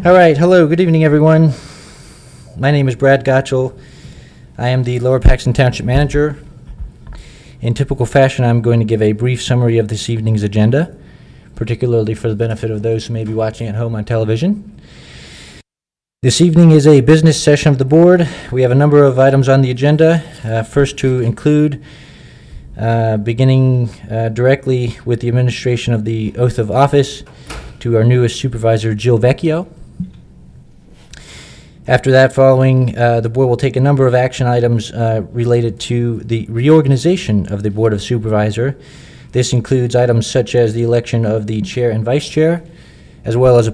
All right, hello, good evening, everyone. My name is Brad Gottschall. I am the Lower Paxton Township Manager. In typical fashion, I'm going to give a brief summary of this evening's agenda, particularly for the benefit of those who may be watching at home on television. This evening is a business session of the board. We have a number of items on the agenda. First to include, beginning directly with the administration of the oath of office to our newest supervisor, Jill Vecchio. After that, following, the board will take a number of action items related to the reorganization of the Board of Supervisor. This includes items such as the election of the chair and vice chair, as well as the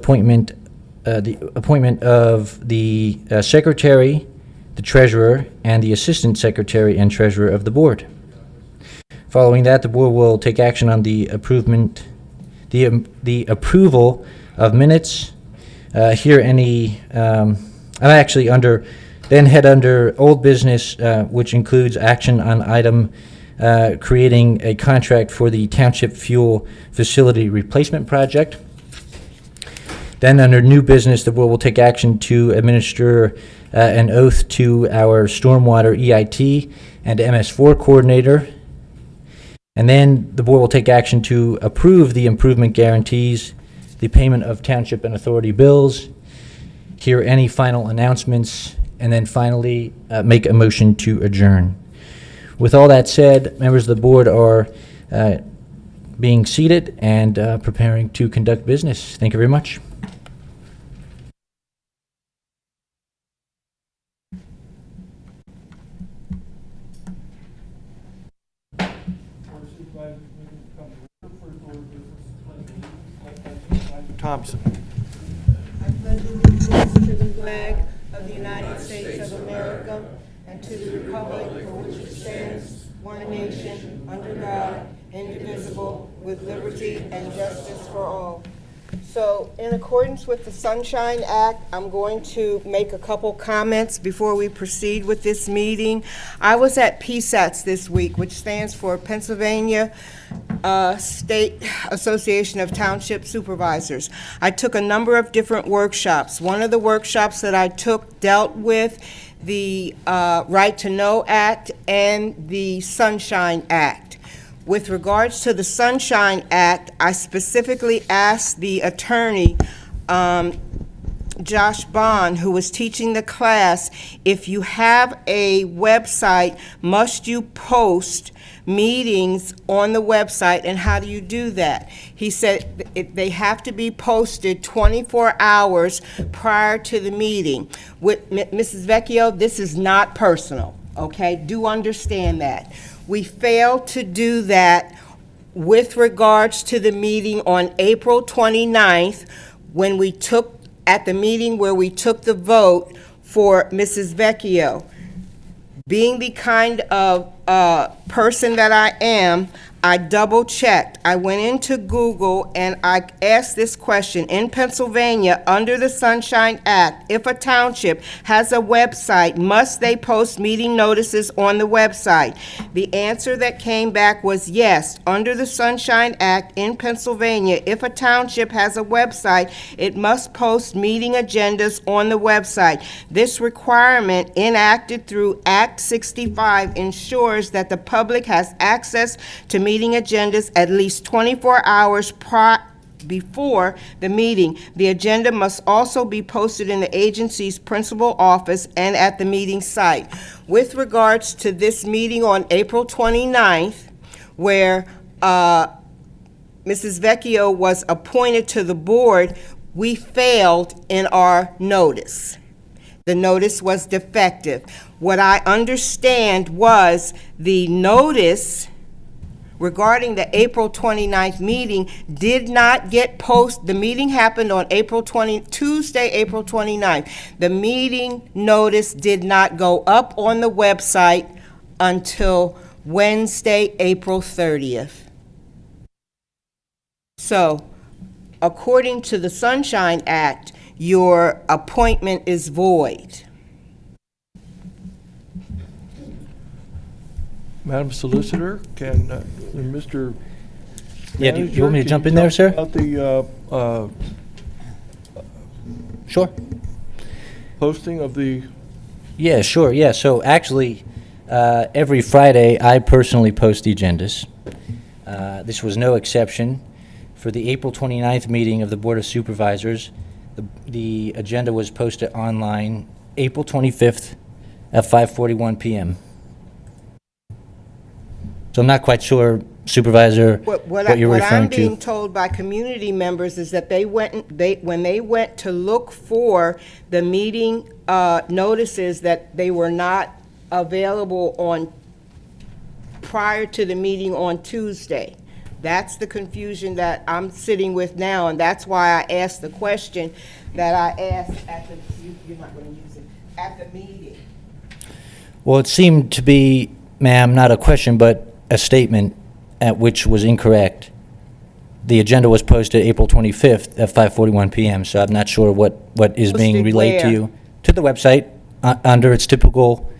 appointment of the secretary, the treasurer, and the assistant secretary and treasurer of the board. Following that, the board will take action on the approval of minutes. I'm actually head under old business, which includes action on item creating a contract for the Township Fuel Facility Replacement Project. Then under new business, the board will take action to administer an oath to our Stormwater EIT and MS4 coordinator. And then the board will take action to approve the improvement guarantees, the payment of township and authority bills, hear any final announcements, and then finally make a motion to adjourn. With all that said, members of the board are being seated and preparing to conduct business. Thank you very much. Thompson. I pledge allegiance to the flag of the United States of America and to the republic for which it stands, one nation, under God, indivisible, with liberty and justice for all. So, in accordance with the Sunshine Act, I'm going to make a couple comments before we proceed with this meeting. I was at PSATS this week, which stands for Pennsylvania State Association of Township Supervisors. I took a number of different workshops. One of the workshops that I took dealt with the Right to Know Act and the Sunshine Act. With regards to the Sunshine Act, I specifically asked the attorney, Josh Bond, who was teaching the class, if you have a website, must you post meetings on the website, and how do you do that? He said they have to be posted 24 hours prior to the meeting. With Mrs. Vecchio, this is not personal, okay? Do understand that. We failed to do that with regards to the meeting on April 29th, when we took, at the meeting where we took the vote for Mrs. Vecchio. Being the kind of person that I am, I double-checked. I went into Google and I asked this question. In Pennsylvania, under the Sunshine Act, if a township has a website, must they post meeting notices on the website? The answer that came back was yes. Under the Sunshine Act in Pennsylvania, if a township has a website, it must post meeting agendas on the website. This requirement, enacted through Act 65, ensures that the public has access to meeting agendas at least 24 hours before the meeting. The agenda must also be posted in the agency's principal office and at the meeting site. With regards to this meeting on April 29th, where Mrs. Vecchio was appointed to the board, we failed in our notice. The notice was defective. What I understand was the notice regarding the April 29th meeting did not get posted. The meeting happened on Tuesday, April 29th. The meeting notice did not go up on the website until Wednesday, April 30th. So, according to the Sunshine Act, your appointment is void. Madam Solicitor, can Mr. Yeah, do you want me to jump in there, sir? About the Sure. Posting of the, Yeah, sure, yeah. So actually, every Friday, I personally post the agendas. This was no exception. For the April 29th meeting of the Board of Supervisors, the agenda was posted online April 25th at 5:41 PM. So I'm not quite sure, Supervisor, what you're What I'm referring being to. told by community members is that when they went to look for the meeting notices, that they were not available prior to the meeting on Tuesday. That's the confusion that I'm sitting with now, and that's why I asked the question that I asked you're not going to use it, at the meeting. Well, it seemed to be, ma'am, not a question, but a statement at which was incorrect. The agenda was posted April 25th at 5:41 PM, so I'm not sure what is being Posted relayed to where? you. To the website, under its typical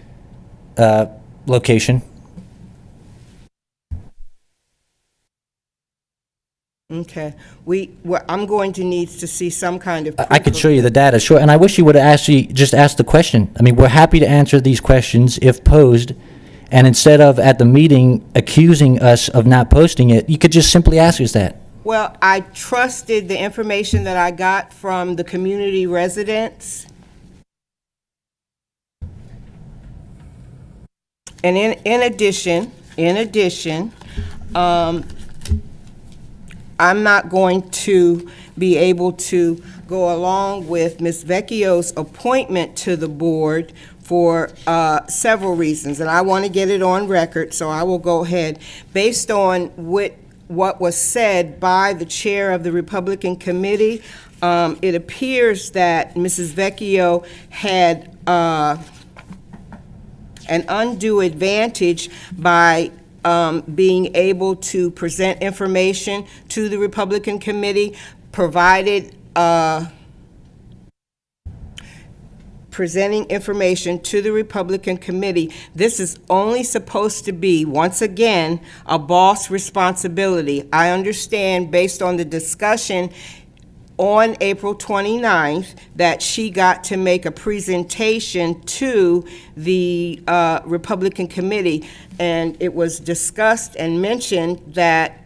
location. Okay. I'm going to need to see some kind of. I could proof show of- you the data, sure, and I wish you would have actually just asked the question. I mean, we're happy to answer these questions if posed, and instead of at the meeting accusing us of not posting it, you could just simply ask us that. Well, I trusted the information that I got from the community residents. And in addition, I'm not going to be able to go along with Ms. Vecchio's appointment to the board for several reasons, and I want to get it on record, so I will go ahead. Based on what was said by the chair of the Republican Committee, it appears that Mrs. Vecchio had an undue advantage by being able to present information to the Republican Committee, presenting information to the Republican Committee. This is only supposed to be, once again, a boss responsibility. I understand, based on the discussion on April 29th, that she got to make a presentation to the Republican Committee, and it was discussed and mentioned that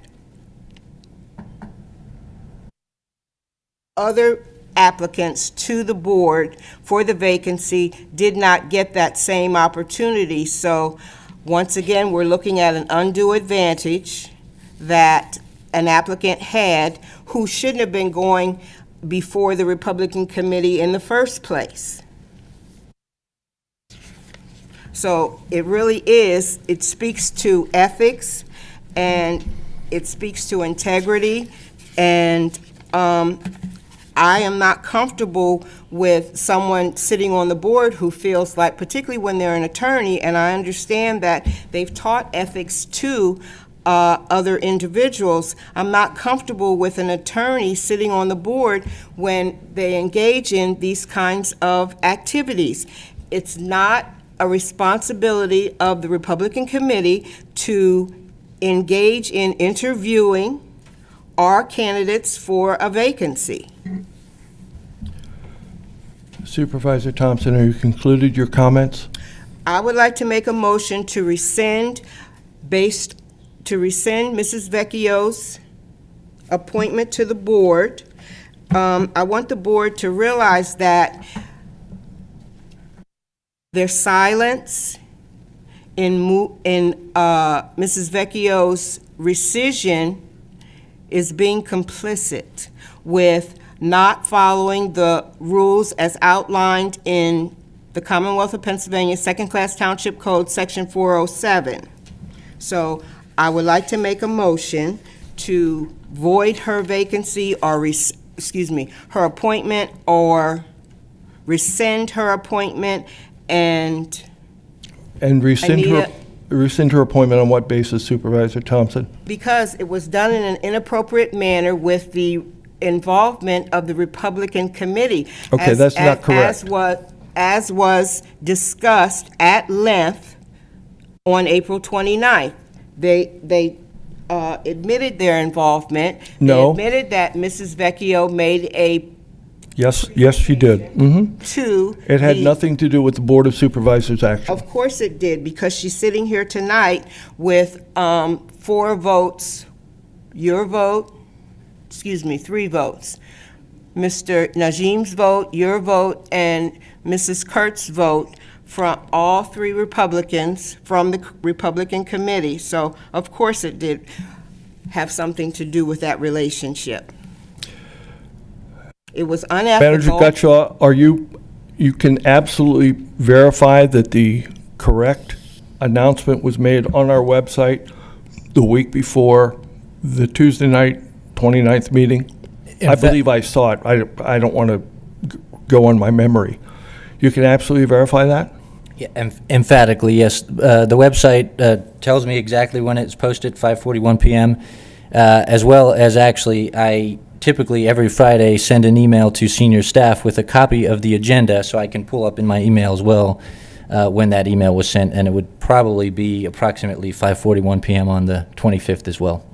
other applicants to the board for the vacancy did not get that same opportunity. So, once again, we're looking at an undue advantage that an applicant had who shouldn't have been going before the Republican Committee in the first place. So it really is, it speaks to ethics, and it speaks to integrity, and I am not comfortable with someone sitting on the board who feels like, particularly when they're an attorney, and I understand that they've taught ethics to other individuals. I'm not comfortable with an attorney sitting on the board when they engage in these kinds of activities. It's not a responsibility of the Republican Committee to engage in interviewing our candidates for a vacancy. Supervisor Thompson, have you concluded your comments? I would like to make a motion to rescind Mrs. Vecchio's appointment to the board. I want the board to realize that their silence in Mrs. Vecchio's rescission is being complicit with not following the rules as outlined in the Commonwealth of Pennsylvania Second-Class Township Code, Section 407. So I would like to make a motion to void her vacancy or, her appointment, or rescind her appointment and rescind Anita- her appointment on what basis, Supervisor Thompson? because it was done in an inappropriate manner with the involvement of the Republican Committee. Okay, that's not correct. As was discussed at length on April 29th. They admitted their involvement. No. They admitted that Mrs. Vecchio made a Yes, she did. to It had the- nothing to do with the Board of Supervisors action. Of course it did, because she's sitting here tonight with 4 votes, your vote, three votes. Mr. Najim's vote, your vote, and Mrs. Kurtz's vote from all 3 Republicans from the Republican committee. So of course it did have something to do with that relationship. It was Manager unethical. Gutschall, you can absolutely verify that the correct announcement was made on our website the week before the Tuesday night 29th meeting? I believe I saw it. I don't want to go on my memory. You can absolutely verify that? Yeah, emphatically, yes. The website tells me exactly when it's posted, 5:41 p.m., as well as actually I typically every Friday send an email to senior staff with a copy of the agenda so I can pull up in my email as well when that email was sent, and it would probably be approximately 5:41 p.m. on the 25th as well.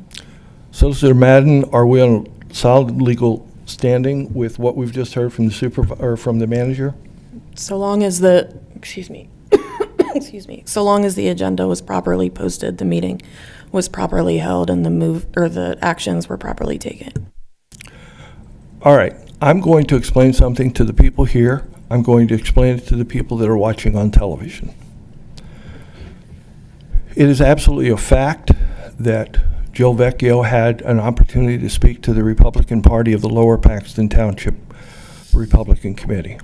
Solicitor Madden, are we on solid legal standing with what we've just heard from the from the manager? So long as the, excuse me, so long as the agenda was properly posted, the meeting was properly held, and the actions were properly taken. All right, I'm going to explain something to the people here. I'm going to explain it to the people that are watching on television. It is absolutely a fact that Joe Vecchio had an opportunity to speak to the Republican Party of the Lower Paxton Township Republican Committee.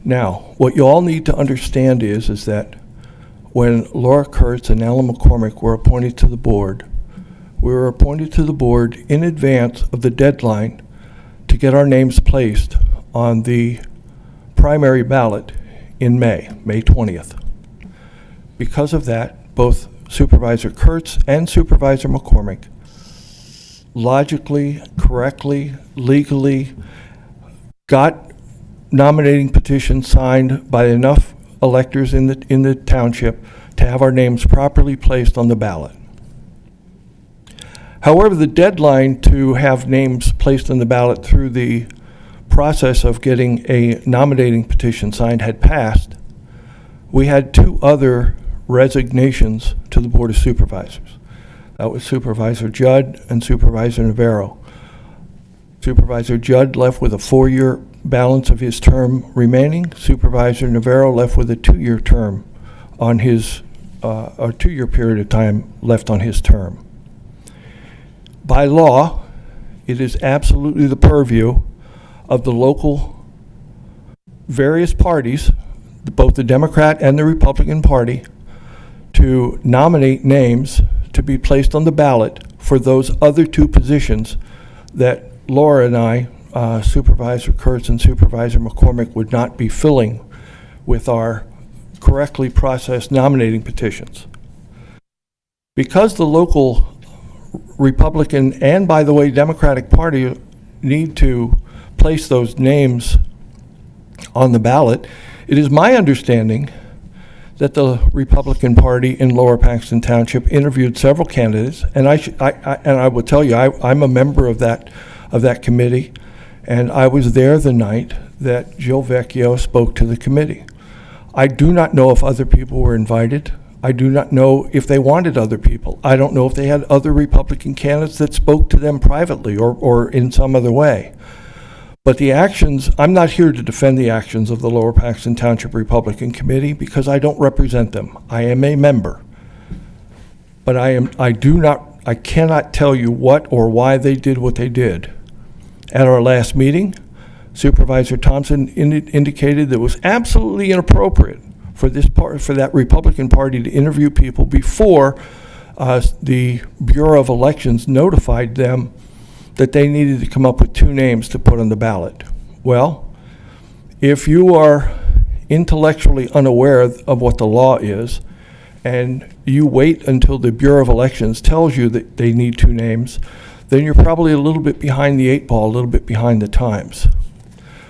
Now, what you all need to understand is that when Laura Kurtz and Alan McCormick were appointed to the board, we were appointed to the board in advance of the deadline to get our names placed on the primary ballot in May 20th. Because of that, both Supervisor Kurtz and Supervisor McCormick logically, correctly, legally got nominating petitions signed by enough electors in the township to have our names properly placed on the ballot. However, the deadline to have names placed on the ballot through the process of getting a nominating petition signed had passed. We had 2 other resignations to the Board of Supervisors. That was Supervisor Judd and Supervisor Navarro. Supervisor Judd left with a 4-year balance of his term remaining. Supervisor Navarro left with a 2-year term on his, a 2-year period of time left on his term. By law, it is absolutely the purview of the local various parties, both the Democrat and the Republican Party, to nominate names to be placed on the ballot for those other 2 positions that Laura and I, Supervisor Kurtz and Supervisor McCormick, would not be filling with our correctly processed nominating petitions. Because the local Republican and, by the way, Democratic Party need to place those names on the ballot, it is my understanding that the Republican Party in Lower Paxton Township interviewed several candidates, and I will tell you, I'm a member of that committee, and I was there the night that Joe Vecchio spoke to the committee. I do not know if other people were invited. I do not know if they wanted other people. I don't know if they had other Republican candidates that spoke to them privately or in some other way. But the actions, I'm not here to defend the actions of the Lower Paxton Township Republican Committee because I don't represent them. I am a member. But I cannot tell you what or why they did what they did. At our last meeting, Supervisor Thompson indicated that it was absolutely inappropriate for that Republican Party to interview people before the Bureau of Elections notified them that they needed to come up with 2 names to put on the ballot. Well, if you are intellectually unaware of what the law is, and you wait until the Bureau of Elections tells you that they need 2 names, then you're probably a little bit behind the 8 ball, a little bit behind the times.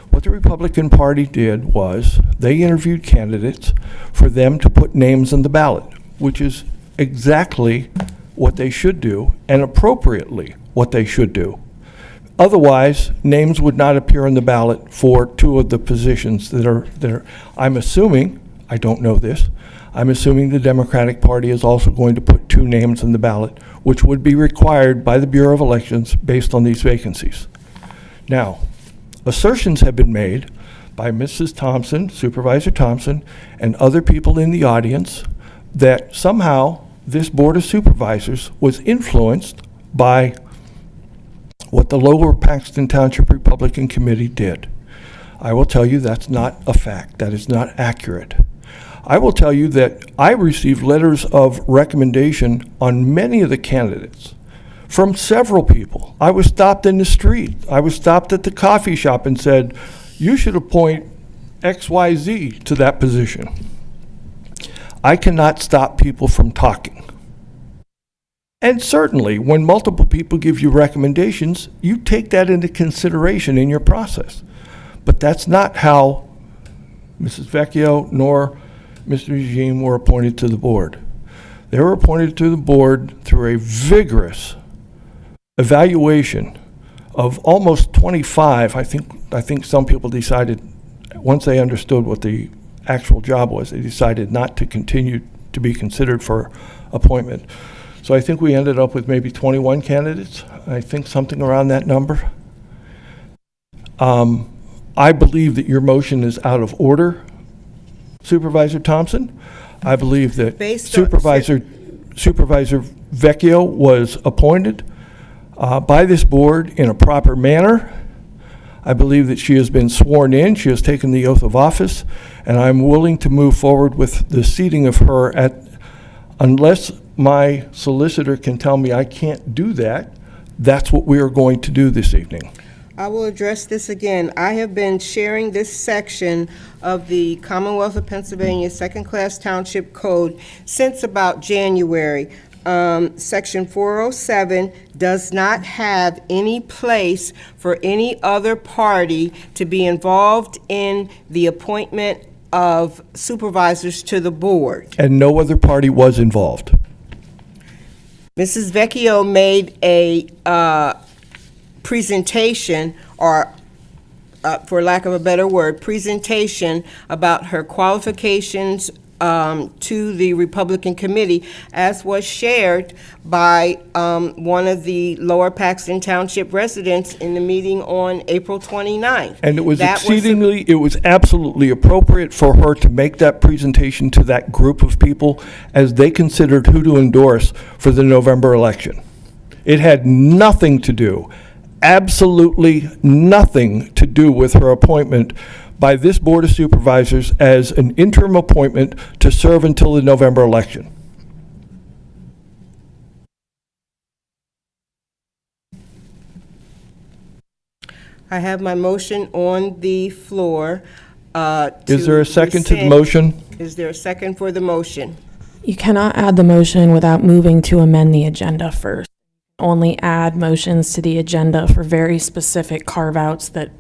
What the Republican Party did was they interviewed candidates for them to put names on the ballot, which is exactly what they should do and appropriately what they should do. Otherwise, names would not appear on the ballot for two of the positions that are there. I'm assuming, I don't know this, I'm assuming the Democratic Party is also going to put two names on the ballot, which would be required by the Bureau of Elections based on these vacancies. Now, assertions have been made by Mrs. Thompson, Supervisor Thompson, and other people in the audience that somehow this Board of Supervisors was influenced by what the Lower Paxton Township Republican Committee did. I will tell you that's not a fact. That is not accurate. I will tell you that I received letters of recommendation on many of the candidates from several people. I was stopped in the street. I was stopped at the coffee shop and said, you should appoint XYZ to that position. I cannot stop people from talking. And certainly, when multiple people give you recommendations, you take that into consideration in your process. But that's not how Mrs. Vecchio nor Mr. Eugene were appointed to the board. They were appointed to the board through a vigorous evaluation of almost 25. I think some people decided, once they understood what the actual job was, they decided not to continue to be considered for appointment. So I think we ended up with maybe 21 candidates. I think something around that number. I believe that your motion is out of order, Supervisor Thompson. I believe that Supervisor Vecchio was appointed by this board in a proper manner. I believe that she has been sworn in, she has taken the oath of office, and I'm willing to move forward with the seating of her unless my solicitor can tell me I can't do that. That's what we are going to do this evening. I will address this again. I have been sharing this section of the Commonwealth of Pennsylvania Second-Class Township Code since about January. Section 407 does not have any place for any other party to be involved in the appointment of supervisors to the board. And no other party was involved. Mrs. Vecchio made a presentation, or for lack of a better word, presentation about her qualifications to the Republican Committee, as was shared by one of the Lower Paxton Township residents in the meeting on April 29th. And it was That it was absolutely appropriate for her to make that presentation to that group of people as they considered who to endorse for the November election. It had nothing to do, absolutely nothing to do with her appointment by this Board of Supervisors as an interim appointment to serve until the November election. I have my motion on the floor. Is there a second to the motion? Is there a second for the motion? You cannot add the motion without moving to amend the agenda first. Only add motions to the agenda for very specific carve-outs that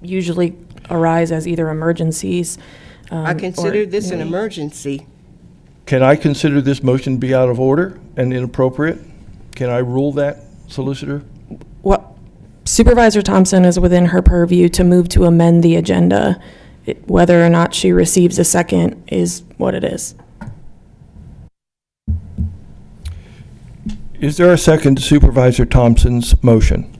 usually arise as either emergencies. I consider this an emergency. Can I consider this motion to be out of order and inappropriate? Can I rule that, Solicitor? Well, Supervisor Thompson is within her purview to move to amend the agenda. Whether or not she receives a second is what it is. Is there a second to Supervisor Thompson's motion?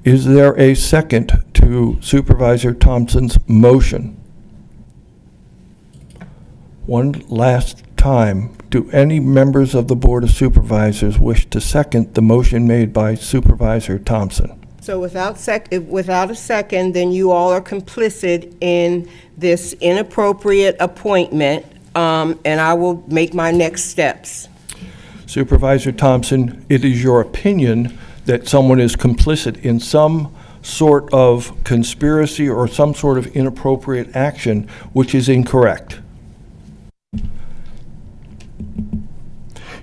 Is there a second to Supervisor Thompson's motion? One last time, do any members of the Board of Supervisors wish to second the motion made by Supervisor Thompson? So without a second, then you all are complicit in this inappropriate appointment, and I will make my next steps. Supervisor Thompson, it is your opinion that someone is complicit in some sort of conspiracy or some sort of inappropriate action, which is incorrect.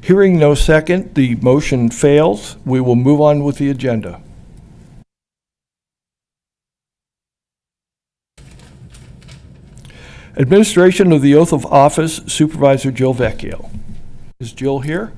Hearing no second, the motion fails. We will move on with the agenda. Administration of the oath of office, Supervisor Jill Vecchio. Is Jill here?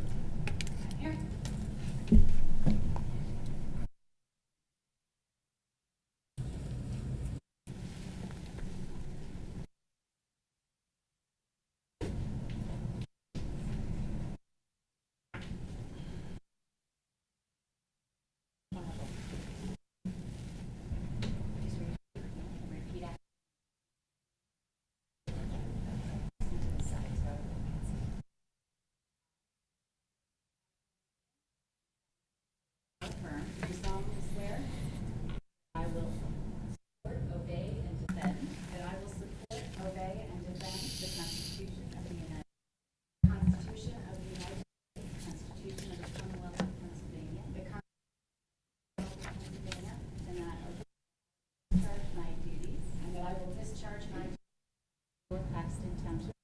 Paxton Township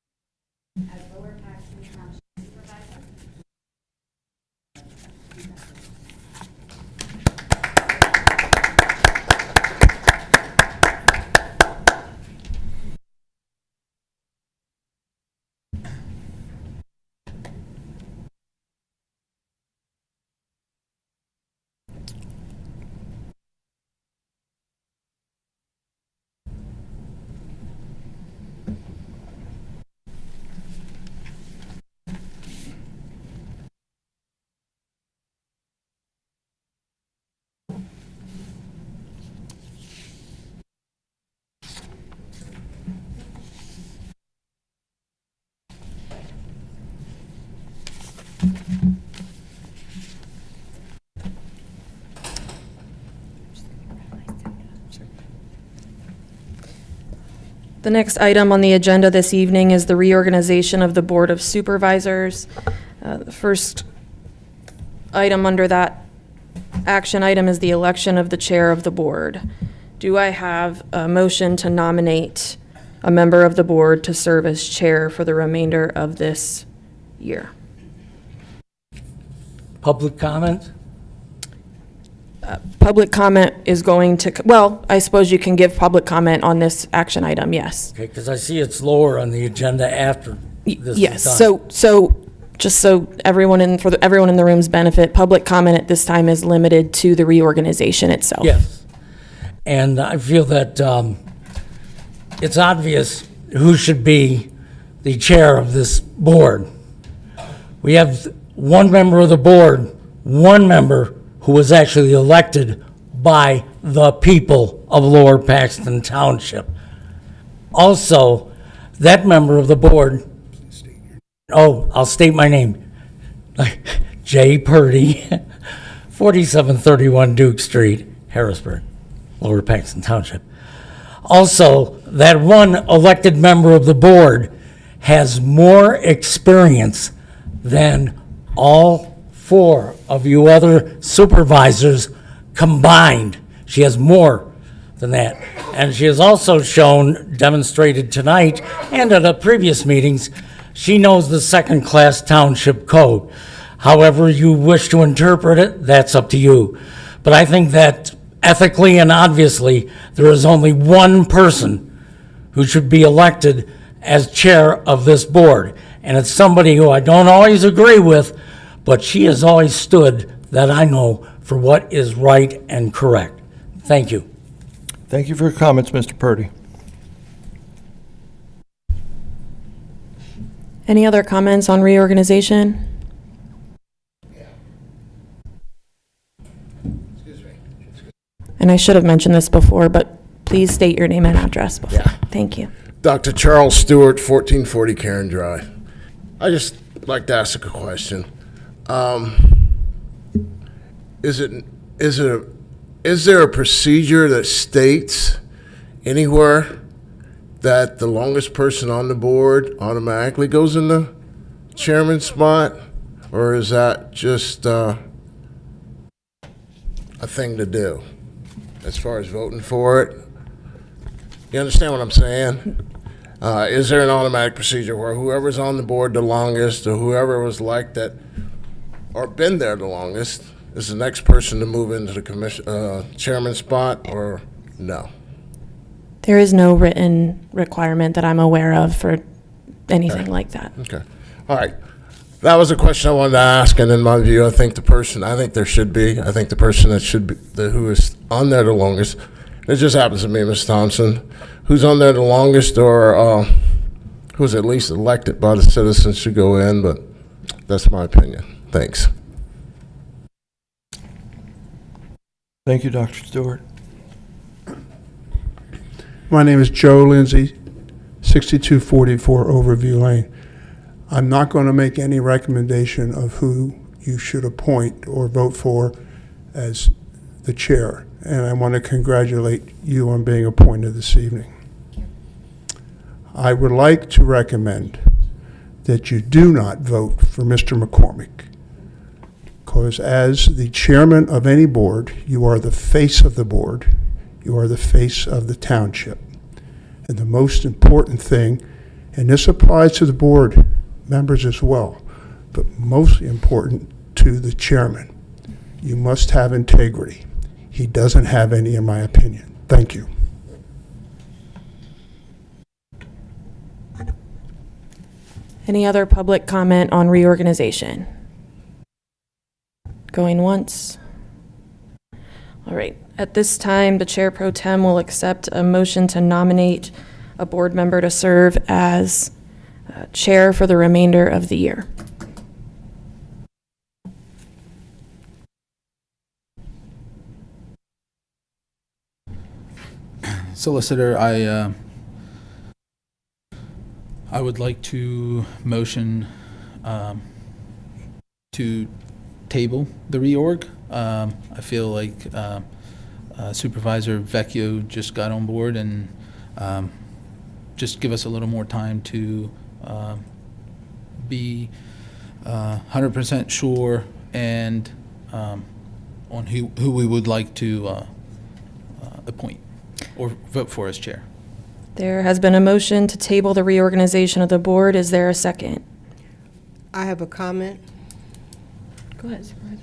as Lower Paxton Township Supervisor. The next item on the agenda this evening is the reorganization of the Board of Supervisors. The first item under that action item is the election of the chair of the board. Do I have a motion to nominate a member of the board to serve as chair for the remainder of this year? Public comment? Public comment is going to, well, I suppose you can give public comment on this action item, yes. Okay, because I see it's lower on the agenda after this is Yes, done. so just so everyone everyone in the room's benefit, public comment at this time is limited to the reorganization itself. Yes. And I feel that it's obvious who should be the chair of this board. We have one member of the board, one member who was actually elected by the people of Lower Paxton Township. Also, that member of the board, I'll state my name, Jay Purdy, 4731 Duke Street, Harrisburg, Lower Paxton Township. Also, that one elected member of the board has more experience than all four of you other supervisors combined. She has more than that. And she has also demonstrated tonight and at the previous meetings, she knows the second-class township code. However you wish to interpret it, that's up to you. But I think that ethically and obviously, there is only one person who should be elected as chair of this board. And it's somebody who I don't always agree with, but she has always stood, that I know, for what is right and correct. Thank you. Thank you for your comments, Mr. Purdy. Any other comments on reorganization? And I should have mentioned this before, but please state your name and address before. Yeah. Thank you. Dr. Charles Stewart, 1440 Karen Drive. I just like to ask a question. Is there a procedure that states anywhere that the longest person on the board automatically goes in the chairman's spot? Or is that just a thing to do as far as voting for it? You understand what I'm saying? Is there an automatic procedure where whoever's on the board the longest, or whoever was like that, or been there the longest, is the next person to move into the chairman spot, or no? There is no written requirement that I'm aware of for anything like that. Okay, all right. That was a question I wanted to ask, and in my view, I think the person that should be, who is on there the longest, it just happens to be Ms. Thompson, who's on there the longest, or who's at least elected by the citizens should go in, but that's my opinion. Thanks. Thank you, Dr. Stewart. My name is Joe Lindsay, 6244 Overview Lane. I'm not going to make any recommendation of who you should appoint or vote for as the chair, and I want to congratulate you on being appointed this evening. I would like to recommend that you do not vote for Mr. McCormick, because as the chairman of any board, you are the face of the board, you are the face of the township. And the most important thing And this applies to the board members as well, but mostly important to the chairman. You must have integrity. He doesn't have any, in my opinion. Thank you. Any other public comment on reorganization? Going once? All right. At this time, the Chair Pro Tem will accept a motion to nominate a board member to serve as chair for the remainder of the year. Solicitor, I would like to motion to table the reorg. I feel like Supervisor Vecchio just got on board, and just give us a little more time to be 100% sure and on who we would like to appoint or vote for as chair. There has been a motion to table the reorganization of the board. Is there a second? I have a comment. Go ahead, Supervisor.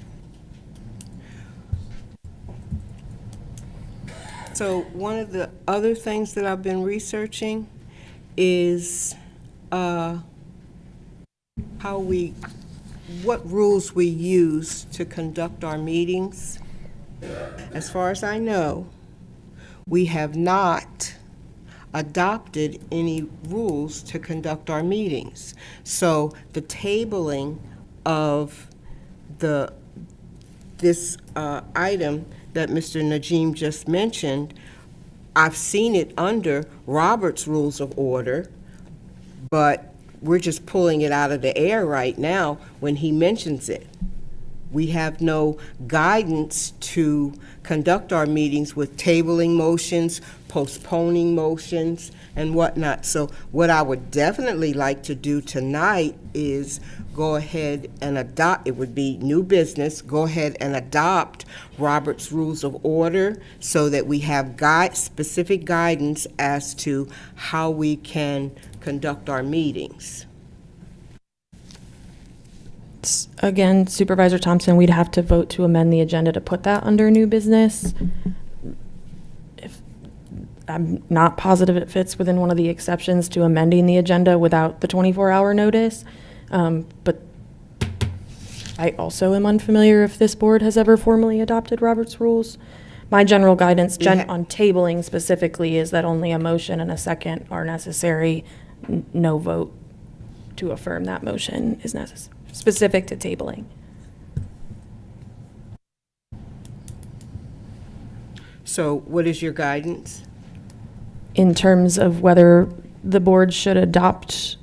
So one of the other things that I've been researching is what rules we use to conduct our meetings. As far as I know, we have not adopted any rules to conduct our meetings. So the tabling of this item that Mr. Najim just mentioned, I've seen it under Robert's Rules of Order, but we're just pulling it out of the air right now when he mentions it. We have no guidance to conduct our meetings with tabling motions, postponing motions, and whatnot. So what I would definitely like to do tonight is go ahead and adopt, it would be new business, go ahead and adopt Robert's Rules of Order so that we have specific guidance as to how we can conduct our meetings. Again, Supervisor Thompson, we'd have to vote to amend the agenda to put that under new business. I'm not positive it fits within one of the exceptions to amending the agenda without the 24-hour notice. But I also am unfamiliar if this board has ever formally adopted Robert's rules. My general guidance on tabling specifically is that only a motion and a second are necessary. No vote to affirm that motion is necessary, specific to tabling. So what is your guidance? In terms of whether the board should adopt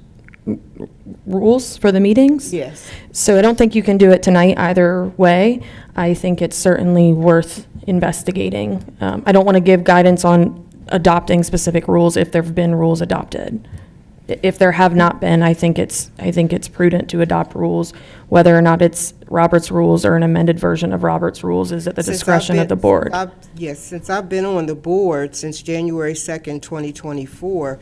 rules for the meetings? Yes. So I don't think you can do it tonight either way. I think it's certainly worth investigating. I don't want to give guidance on adopting specific rules if there have been rules adopted. If there have not been, I think it's prudent to adopt rules. Whether or not it's Robert's rules or an amended version of Robert's rules is at the discretion of the board. Yes, since I've been on the board since January 2nd, 2024,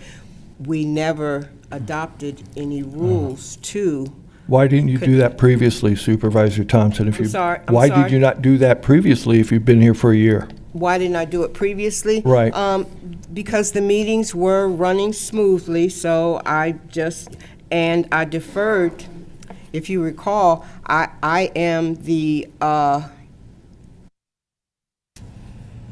we never adopted any rules to. Why didn't you do that previously, Supervisor Thompson? I'm sorry. Why did you not do that previously if you've been here for a year? Why didn't I do it previously? Right. Because the meetings were running smoothly, so I deferred. If you recall, I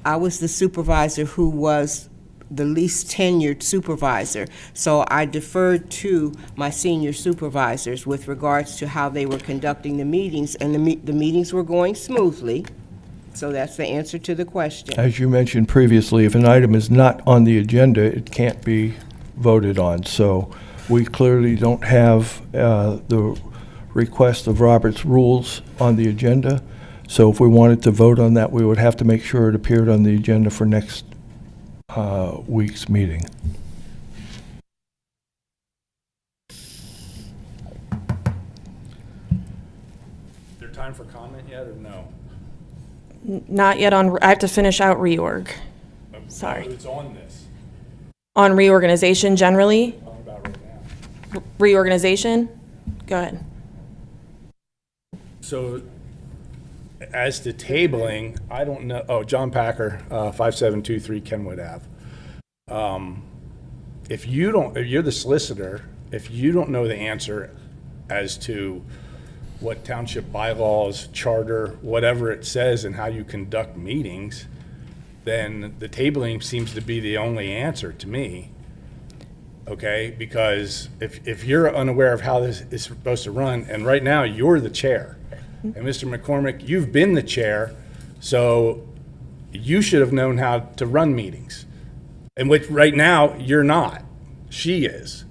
was the supervisor who was the least tenured supervisor, so I deferred to my senior supervisors with regards to how they were conducting the meetings, and the meetings were going smoothly. So that's the answer to the question. As you mentioned previously, if an item is not on the agenda, it can't be voted on. So we clearly don't have the request of Robert's rules on the agenda. So if we wanted to vote on that, we would have to make sure it appeared on the agenda for next week's meeting. Is there time for comment yet or no? Not yet on, I have to finish out reorg. Sorry. It's on this. On reorganization generally, Talking about right now. reorganization? Go ahead. So as to tabling, I don't know, John Packer, 5723 Kenwood Ave. If you're the solicitor, if you don't know the answer as to what township bylaws, charter, whatever it says and how you conduct meetings, then the tabling seems to be the only answer to me. Okay, because if you're unaware of how this is supposed to run, and right now you're the chair, and Mr. McCormick, you've been the chair, so you should have known how to run meetings. And which right now you're not. She is.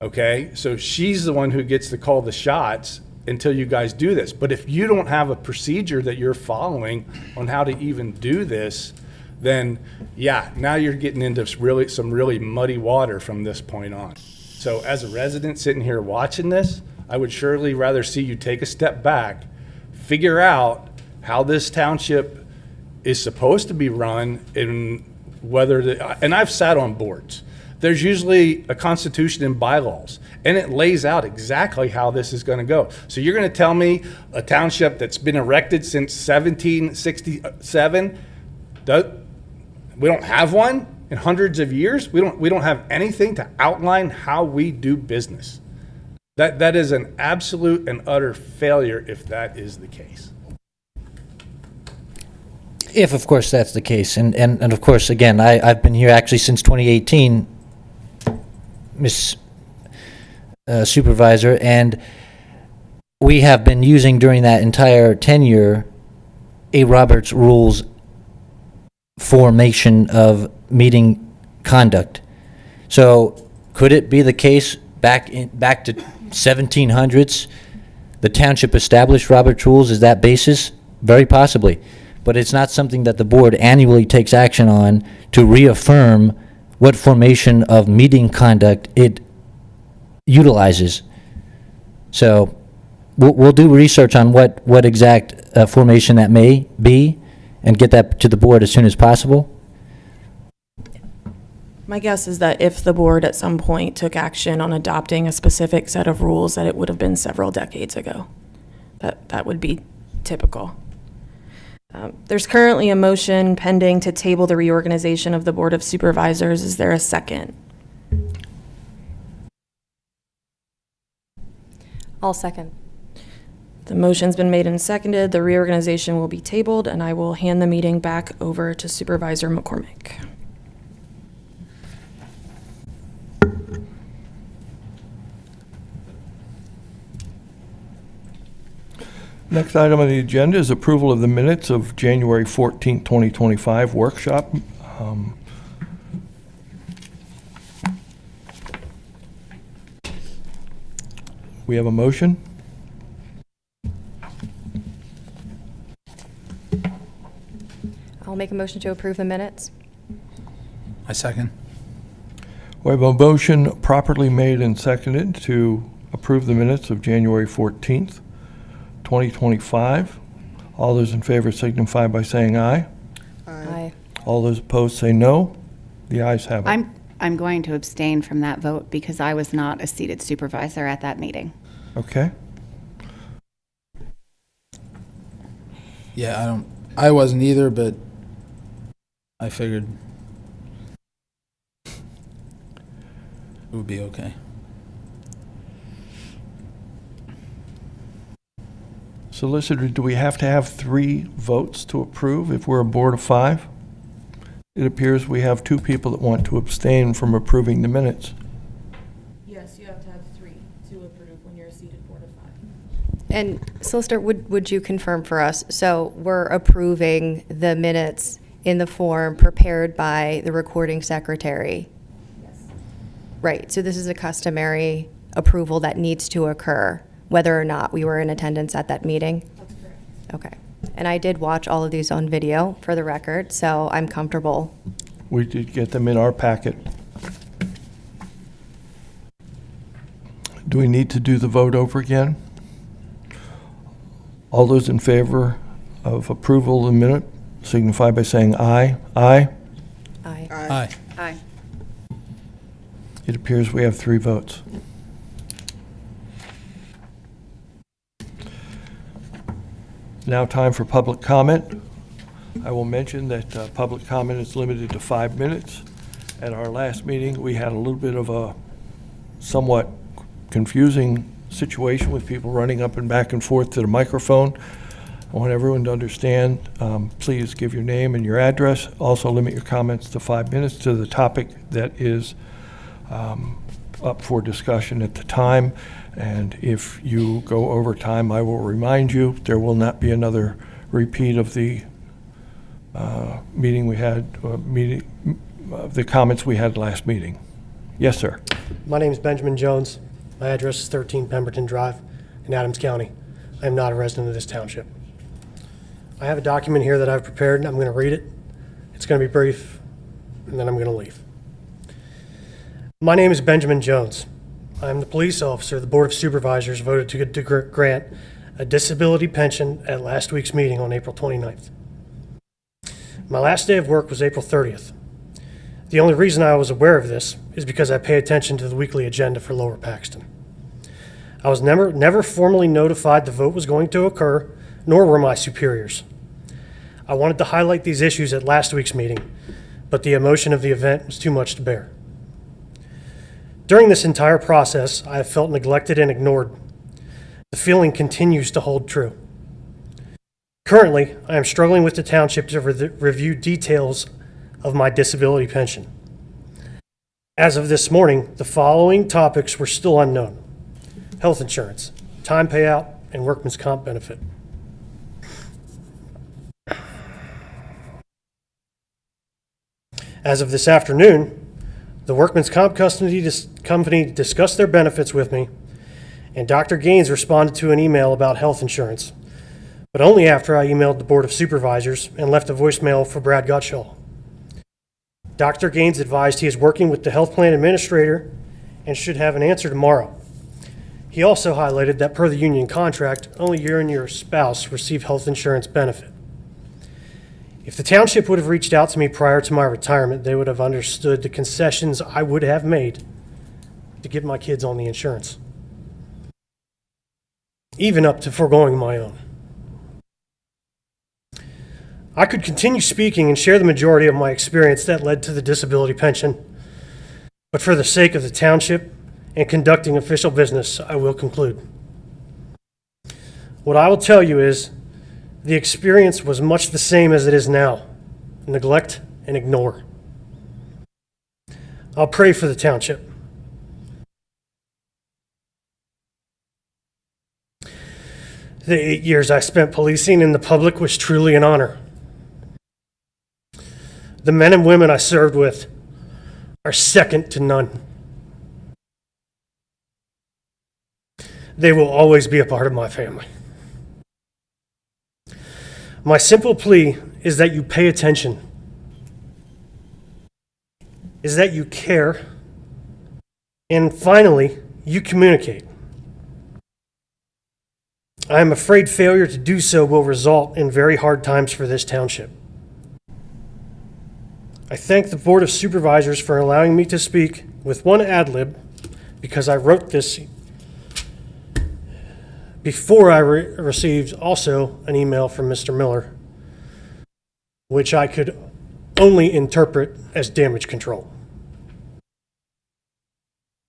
Okay, so she's the one who gets to call the shots until you guys do this. But if you don't have a procedure that you're following on how to even do this, then yeah, now you're getting into some really muddy water from this point on. So as a resident sitting here watching this, I would surely rather see you take a step back, figure out how this township is supposed to be run, and and I've sat on boards. There's usually a constitution and bylaws, and it lays out exactly how this is going to go. So you're going to tell me a township that's been erected since 1767, we don't have one in hundreds of years? We don't have anything to outline how we do business. That is an absolute and utter failure if that is the case. If, of course, that's the case. And of course, again, I've been here actually since 2018, Ms. Supervisor, and we have been using during that entire tenure a Roberts Rules formation of meeting conduct. So could it be the case back to 1700s, the township established Roberts Rules as that basis? Very possibly. But it's not something that the board annually takes action on to reaffirm what formation of meeting conduct it utilizes. So we'll do research on what exact formation that may be and get that to the board as soon as possible. My guess is that if the board at some point took action on adopting a specific set of rules, that it would have been several decades ago. That would be typical. There's currently a motion pending to table the reorganization of the Board of Supervisors. Is there a second? I'll second. The motion's been made and seconded. The reorganization will be tabled, and I will hand the meeting back over to Supervisor McCormick. Next item on the agenda is approval of the minutes of January 14th, 2025 workshop. We have a motion. I'll make a motion to approve the minutes. I second. We have a motion properly made and seconded to approve the minutes of January 14th, 2025. All those in favor signify by saying aye. Aye. All those opposed say no. The ayes have it. I'm going to abstain from that vote because I was not a seated supervisor at that meeting. Okay. Yeah, I wasn't either, but I figured it would be okay. Solicitor, do we have to have 3 votes to approve if we're a board of 5? It appears we have 2 people that want to abstain from approving the minutes. Yes, you have to have 3 to approve when you're a seated Board of 5. And Solicitor, would you confirm for us? So we're approving the minutes in the form prepared by the recording secretary? Yes. Right, so this is a customary approval that needs to occur, whether or not we were in attendance at that meeting? That's correct. Okay. And I did watch all of these on video for the record, so I'm comfortable. We did get them in our packet. Do we need to do the vote over again? All those in favor of approval of the minute signify by saying aye. Aye. Aye. Aye. Aye. It appears we have 3 votes. now time for public comment. I will mention that public comment is limited to 5 minutes. At our last meeting, we had a little bit of a somewhat confusing situation with people running up and back and forth to the microphone. I want everyone to understand, please give your name and your address. Also limit your comments to 5 minutes to the topic that is up for discussion at the time. And if you go over time, I will remind you, there will not be another repeat of the the comments we had last meeting. Yes, sir. My name is Benjamin Jones. My address is 13 Pemberton Drive in Adams County. I am not a resident of this township. I have a document here that I've prepared, and I'm going to read it. It's going to be brief, and then I'm going to leave. My name is Benjamin Jones. I am the police officer the Board of Supervisors voted to grant a disability pension at last week's meeting on April 29th. My last day of work was April 30th. The only reason I was aware of this is because I pay attention to the weekly agenda for Lower Paxton. I was never formally notified the vote was going to occur, nor were my superiors. I wanted to highlight these issues at last week's meeting, but the emotion of the event was too much to bear. During this entire process, I have felt neglected and ignored. The feeling continues to hold true. Currently, I am struggling with the township to review details of my disability pension. As of this morning, the following topics were still unknown: health insurance, time payout, and workman's comp benefit. As of this afternoon, the workman's comp company discussed their benefits with me, and Dr. Gaines responded to an email about health insurance, but only after I emailed the Board of Supervisors and left a voicemail for Brad Gutschall. Dr. Gaines advised he is working with the health plan administrator and should have an answer tomorrow. He also highlighted that per the union contract, only you and your spouse receive health insurance benefit. If the township would have reached out to me prior to my retirement, they would have understood the concessions I would have made to get my kids on the insurance, even up to foregoing my own. I could continue speaking and share the majority of my experience that led to the disability pension, but for the sake of the township and conducting official business, I will conclude. What I will tell you is the experience was much the same as it is now: neglect and ignore. I'll pray for the township. The 8 years I spent policing in the public was truly an honor. The men and women I served with are second to none. They will always be a part of my family. My simple plea is that you pay attention, is that you care, and finally, you communicate. I am afraid failure to do so will result in very hard times for this township. I thank the Board of Supervisors for allowing me to speak with one ad lib, because I wrote this before I received also an email from Mr. Miller, which I could only interpret as damage control.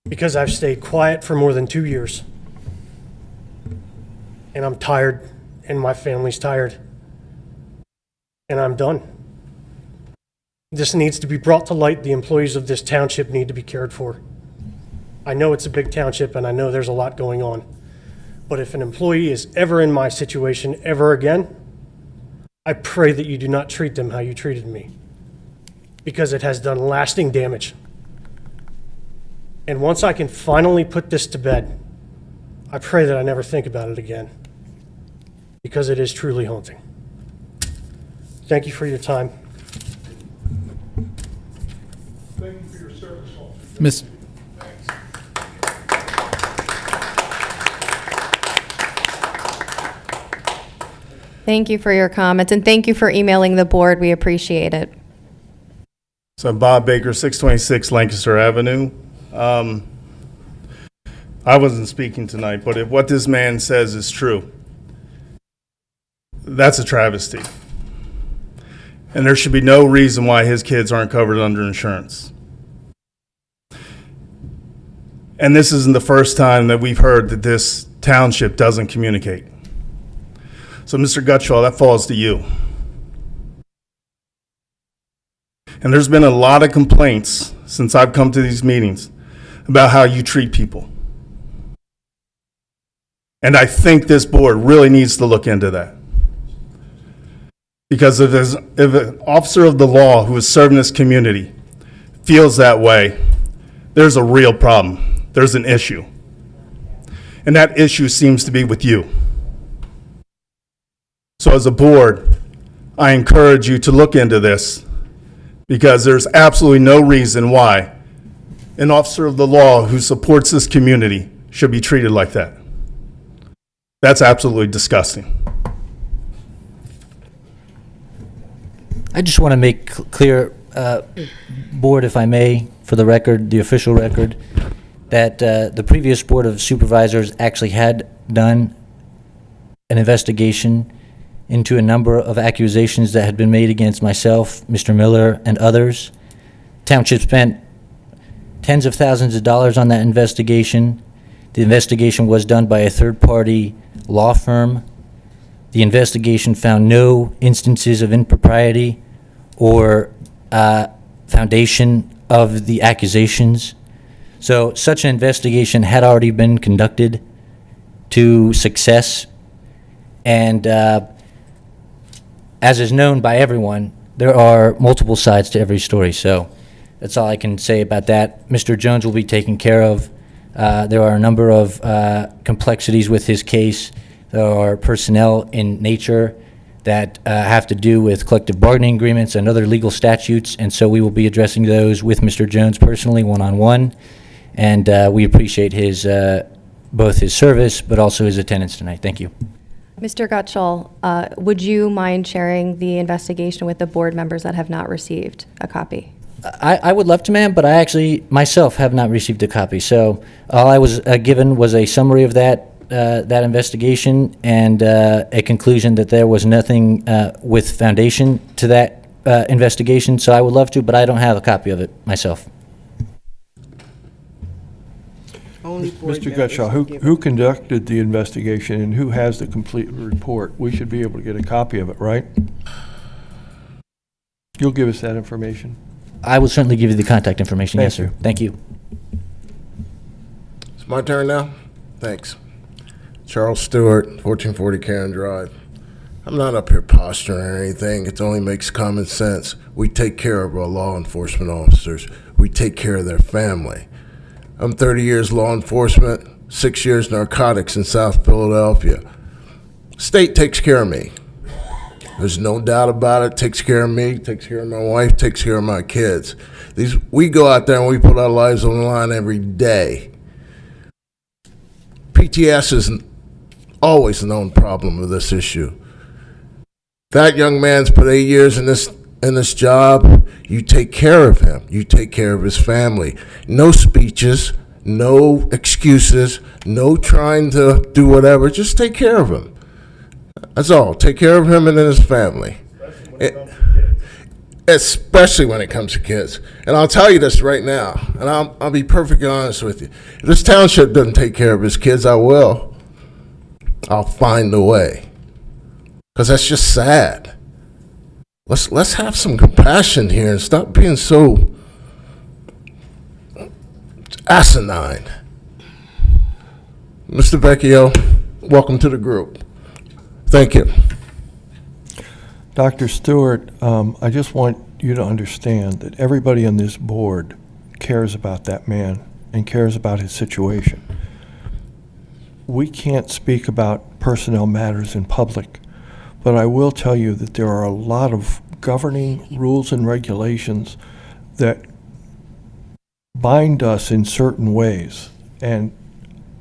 Because I've stayed quiet for more than 2 years, and I'm tired, and my family's tired, and I'm done. This needs to be brought to light. The employees of this township need to be cared for. I know it's a big township, and I know there's a lot going on. But if an employee is ever in my situation ever again, I pray that you do not treat them how you treated me, because it has done lasting damage. And once I can finally put this to bed, I pray that I never think about it again, because it is truly haunting. Thank you for your time. Thank you for your service, officer. Miss, Thank you for your comments, and thank you for emailing the board. We appreciate it. So Bob Baker, 626 Lancaster Avenue. I wasn't speaking tonight, but if what this man says is true, That's a travesty. And there should be no reason why his kids aren't covered under insurance. And this isn't the first time that we've heard that this township doesn't communicate. So, Mr. Gutschall, that falls to you. And there's been a lot of complaints since I've come to these meetings about how you treat people. And I think this board really needs to look into that. Because if an officer of the law who is serving this community feels that way, there's a real problem. There's an issue. And that issue seems to be with you. So as a board, I encourage you to look into this, because there's absolutely no reason why an officer of the law who supports this community should be treated like that. That's absolutely disgusting. I just want to make clear, Board, if I may, for the record, the official record, that the previous Board of Supervisors actually had done an investigation into a number of accusations that had been made against myself, Mr. Miller, and others. Township spent tens of thousands of dollars on that investigation. The investigation was done by a third-party law firm. The investigation found no instances of impropriety or foundation of the accusations. So such an investigation had already been conducted to success, and as is known by everyone, there are multiple sides to every story. So that's all I can say about that. Mr. Jones will be taken care of. There are a number of complexities with his case. There are personnel in nature that have to do with collective bargaining agreements and other legal statutes, and so we will be addressing those with Mr. Jones personally, one-on-one. And we appreciate his both his service but also his attendance tonight. Thank you. Mr. Gutschall, would you mind sharing the investigation with the board members that have not received a copy? I would love to, ma'am, but I actually myself have not received a copy. So all I was given was a summary of that investigation and a conclusion that there was nothing with foundation to that investigation. So I would love to, but I don't have a copy of it myself. Only board Mr. members Gutschall, will give who conducted the investigation and who has the complete report? We should be able to get a copy of it, right? You'll give us that information? I will certainly give you the contact information. Yes, sir. Thank you. It's my turn now? Thanks. Charles Stewart, 1440 Karen Drive. I'm not up here posturing or anything. It only makes common sense. We take care of our law enforcement officers. We take care of their family. I'm 30 years law enforcement, 6 years narcotics in South Philadelphia. State takes care of me. There's no doubt about it. Takes care of me, takes care of my wife, takes care of my kids. We go out there and we put our lives on the line every day. PTS is always a known problem with this issue. That young man's put 8 years in this job. You take care of him. You take care of his family. No speeches, no excuses, no trying to do whatever. Just take care of him. That's all. Take care of him and his family. Especially when it comes to kids. And I'll tell you this right now, and I'll be perfectly honest with you. If this township doesn't take care of his kids, I will. I'll find a way. Because that's just sad. Let's have some compassion here and stop being so asinine. Mr. Vecchio, welcome to the group. Thank you. Dr. Stewart, I just want you to understand that everybody on this board cares about that man and cares about his situation. We can't speak about personnel matters in public, but I will tell you that there are a lot of governing rules and regulations that bind us in certain ways. And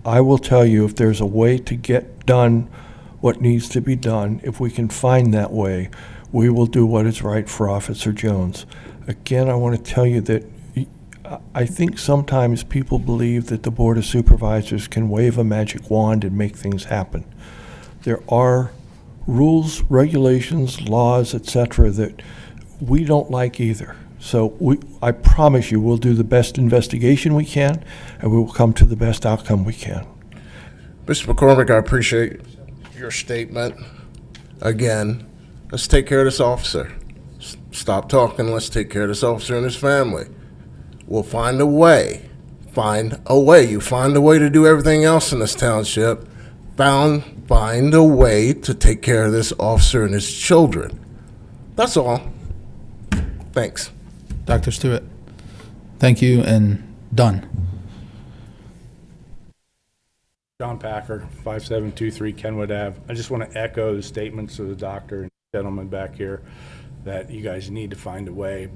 I will tell you, if there's a way to get done what needs to be done, if we can find that way, we will do what is right for Officer Jones. Again, I want to tell you that I think sometimes people believe that the Board of Supervisors can wave a magic wand and make things happen. There are rules, regulations, laws, etc., that we don't like either. So I promise you, we'll do the best investigation we can, and we will come to the best outcome we can. Mr. McCormick, I appreciate your statement. Again, let's take care of this officer. Stop talking, let's take care of this officer and his family. We'll find a way. Find a way. You find a way to do everything else in this township. Find a way to take care of this officer and his children. That's all. Thanks. Dr. Stewart, thank you, and done. John Packer, 5723 Kenwood Ave. I just want to echo the statements of the doctor and gentleman back here that you guys need to find a way,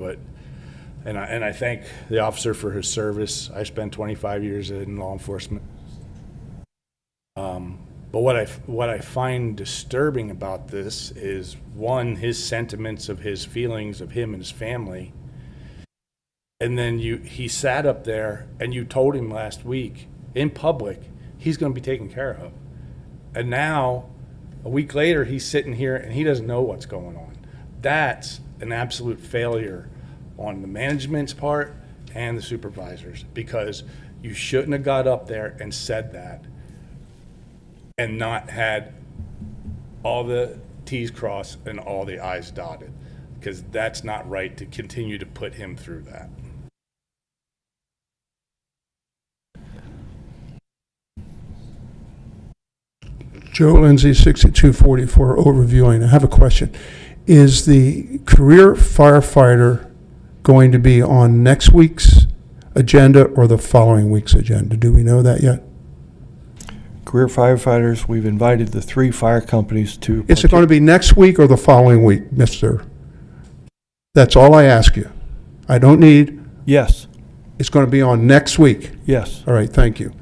and I thank the officer for his service. I spent 25 years in law enforcement. But what I find disturbing about this is, one, his sentiments of his feelings of him and his family. And then he sat up there and you told him last week in public he's going to be taken care of. And now, a week later, he's sitting here and he doesn't know what's going on. That's an absolute failure on the management's part and the supervisors, because you shouldn't have got up there and said that and not had all the T's crossed and all the I's dotted, because that's not right to continue to put him through that. Joe Lindsay, 6244 Overview Lane. I have a question. Is the career firefighter going to be on next week's agenda or the following week's agenda? Do we know that yet? Career firefighters, we've invited the 3 fire companies to... Is it going to be next week or the following week, mister? That's all I ask you. I don't need... Yes. It's going to be on next week? Yes. All right, thank you.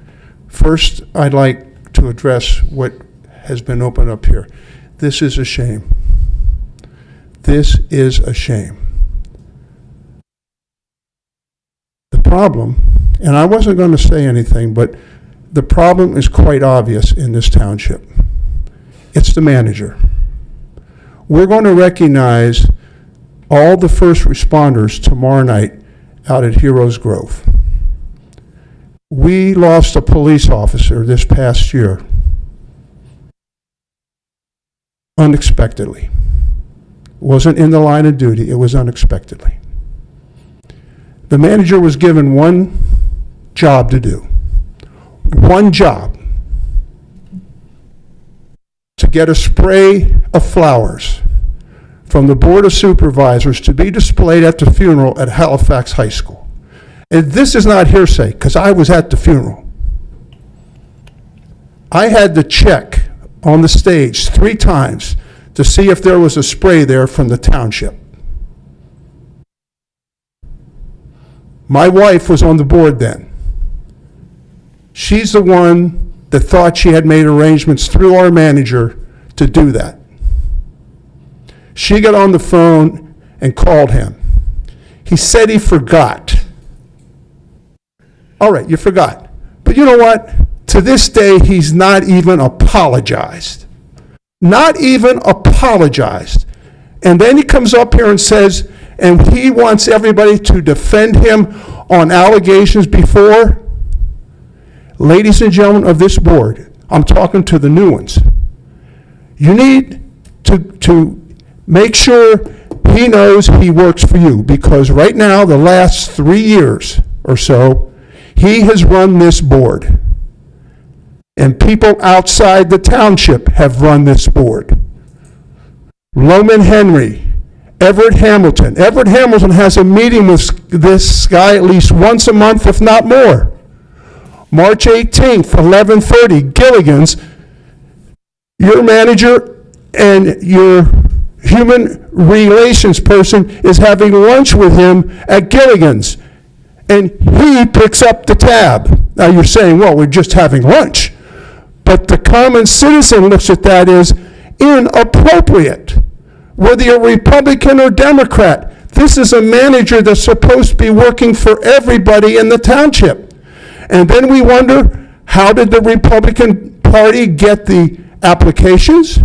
First, I'd like to address what has been opened up here. This is a shame. This is a shame. The problem, and I wasn't going to say anything, but the problem is quite obvious in this township. It's the manager. We're going to recognize all the first responders tomorrow night out at Heroes Grove. We lost a police officer this past year unexpectedly. Wasn't in the line of duty, it was unexpectedly. The manager was given one job to do. One job. To get a spray of flowers from the Board of Supervisors to be displayed at the funeral at Halifax High School. And this is not hearsay, because I was at the funeral. I had to check on the stage 3 times to see if there was a spray there from the township. My wife was on the board then. She's the one that thought she had made arrangements through our manager to do that. She got on the phone and called him. He said he forgot. All right, you forgot. But you know what? To this day, he's not even apologized. Not even apologized. And then he comes up here and says, and he wants everybody to defend him on allegations before. Ladies and gentlemen of this board, I'm talking to the new ones. You need to make sure he knows he works for you, because right now, the last 3 years or so, he has run this board. And people outside the township have run this board. Loman Henry, Everett Hamilton. Everett Hamilton has a meeting with this guy at least once a month, if not more. March 18th, 11:30, Gilligan's. Your manager and your human relations person is having lunch with him at Gilligan's. And he picks up the tab. Now you're saying, well, we're just having lunch. But the common citizen looks at that as inappropriate. Whether you're Republican or Democrat, this is a manager that's supposed to be working for everybody in the township. And then we wonder, how did the Republican Party get the applications?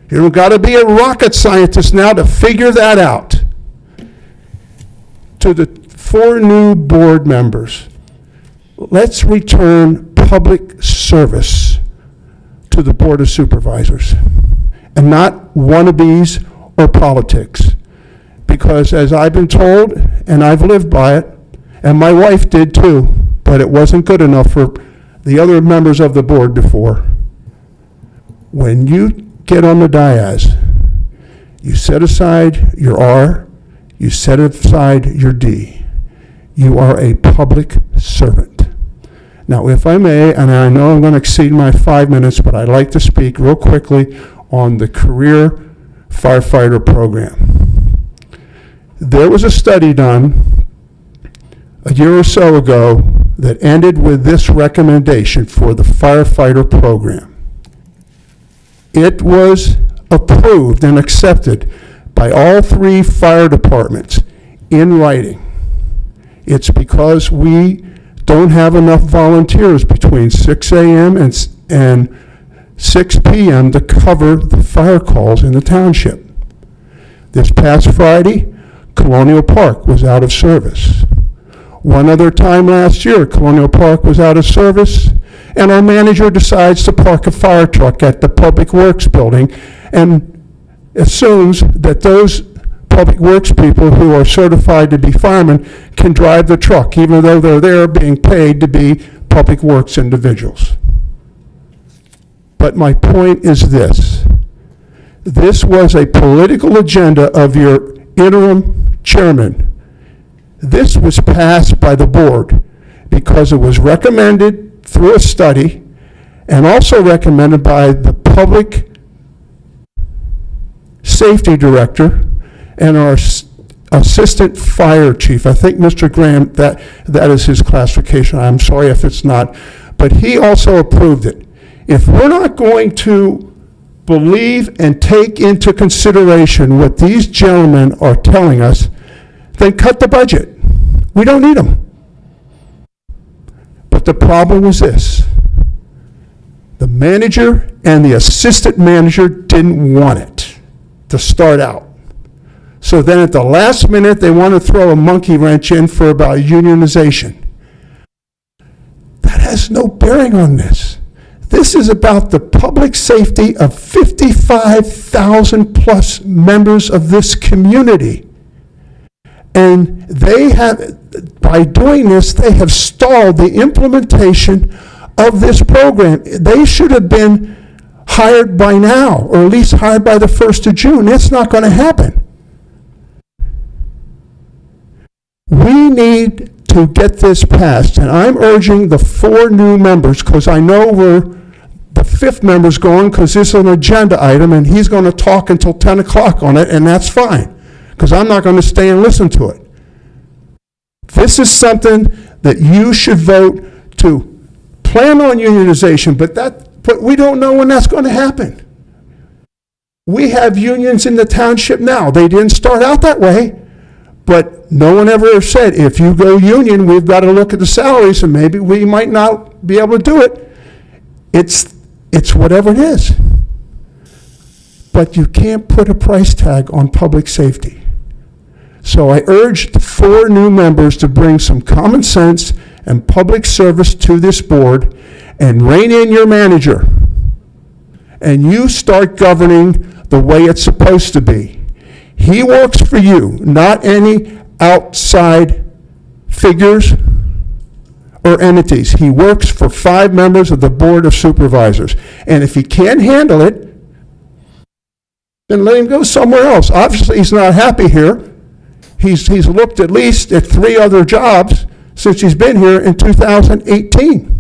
You don't got to be a rocket scientist now to figure that out. To the 4 new board members, let's return public service to the Board of Supervisors and not wannabes or politics. Because as I've been told, and I've lived by it, and my wife did too, but it wasn't good enough for the other members of the board before. When you get on the dais, you set aside your R, you set aside your D. You are a public servant. Now, if I may, and I know I'm going to exceed my 5 minutes, but I'd like to speak real quickly on the career firefighter program. There was a study done a year or so ago that ended with this recommendation for the firefighter program. It was approved and accepted by all 3 fire departments in writing. It's because we don't have enough volunteers between 6 a.m. and 6 p.m. to cover the fire calls in the township. This past Friday, Colonial Park was out of service. One other time last year, Colonial Park was out of service, and our manager decides to park a fire truck at the Public Works building and assumes that those Public Works people who are certified to be firemen can drive the truck, even though they're there being paid to be Public Works individuals. But my point is this. This was a political agenda of your interim chairman. This was passed by the board because it was recommended through a study and also recommended by the public safety director and our assistant fire chief. I think Mr. Graham, that is his classification. I'm sorry if it's not. But he also approved it. If we're not going to believe and take into consideration what these gentlemen are telling us, then cut the budget. We don't need them. But the problem was this. The manager and the assistant manager didn't want it to start out. So then at the last minute, they want to throw a monkey wrench in for about unionization. That has no bearing on this. This is about the public safety of 55,000 plus members of this community. And they have, by doing this, they have stalled the implementation of this program. They should have been hired by now, or at least hired by the 1st of June. It's not going to happen. We need to get this passed, and I'm urging the 4 new members, because I know the 5th member's going, because this is an agenda item, and he's going to talk until 10 o'clock on it, and that's fine, because I'm not going to stay and listen to it. This is something that you should vote to plan on unionization, but we don't know when that's going to happen. We have unions in the township now. They didn't start out that way, but no one ever said, if you go union, we've got to look at the salaries, and maybe we might not be able to do it. It's whatever it is. But you can't put a price tag on public safety. So I urge the 4 new members to bring some common sense and public service to this board and rein in your manager. And you start governing the way it's supposed to be. He works for you, not any outside figures or entities. He works for 5 members of the Board of Supervisors. And if he can't handle it, then let him go somewhere else. Obviously, he's not happy here. He's looked at least at 3 other jobs since he's been here in 2018.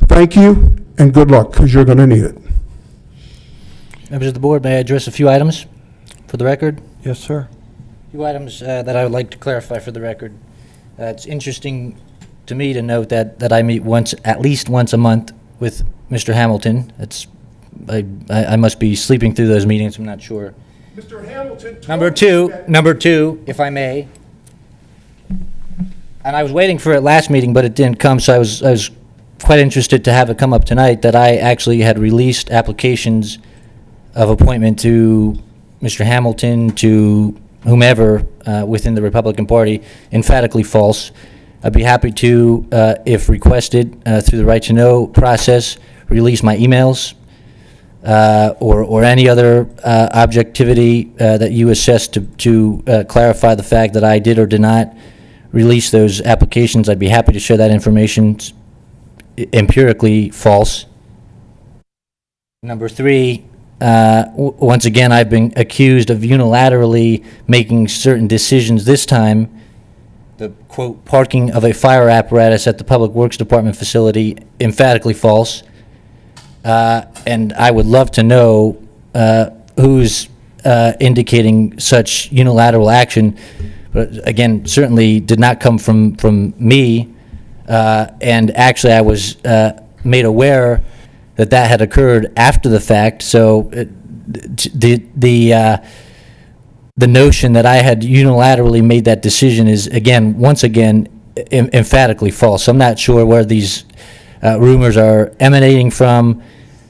Thank you, and good luck, because you're going to need it. Members of the board, may I address a few items for the record? Yes, sir. A few items that I would like to clarify for the record. It's interesting to me to note that I meet at least once a month with Mr. Hamilton. I must be sleeping through those meetings, I'm not sure. Mr. Hamilton. Number two, if I may. And I was waiting for it last meeting, but it didn't come, so I was quite interested to have it come up tonight, that I actually had released applications of appointment to Mr. Hamilton, to whomever within the Republican Party, emphatically false. I'd be happy to, if requested through the right to know process, release my emails or any other objectivity that you assess to clarify the fact that I did or did not release those applications. I'd be happy to share that information. It's empirically false. Number three, once again, I've been accused of unilaterally making certain decisions. This time, the quote, parking of a fire apparatus at the Public Works Department facility, emphatically false. And I would love to know who's indicating such unilateral action. But again, certainly did not come from me. And actually, I was made aware that had occurred after the fact. So the notion that I had unilaterally made that decision is, once again, emphatically false. I'm not sure where these rumors are emanating from,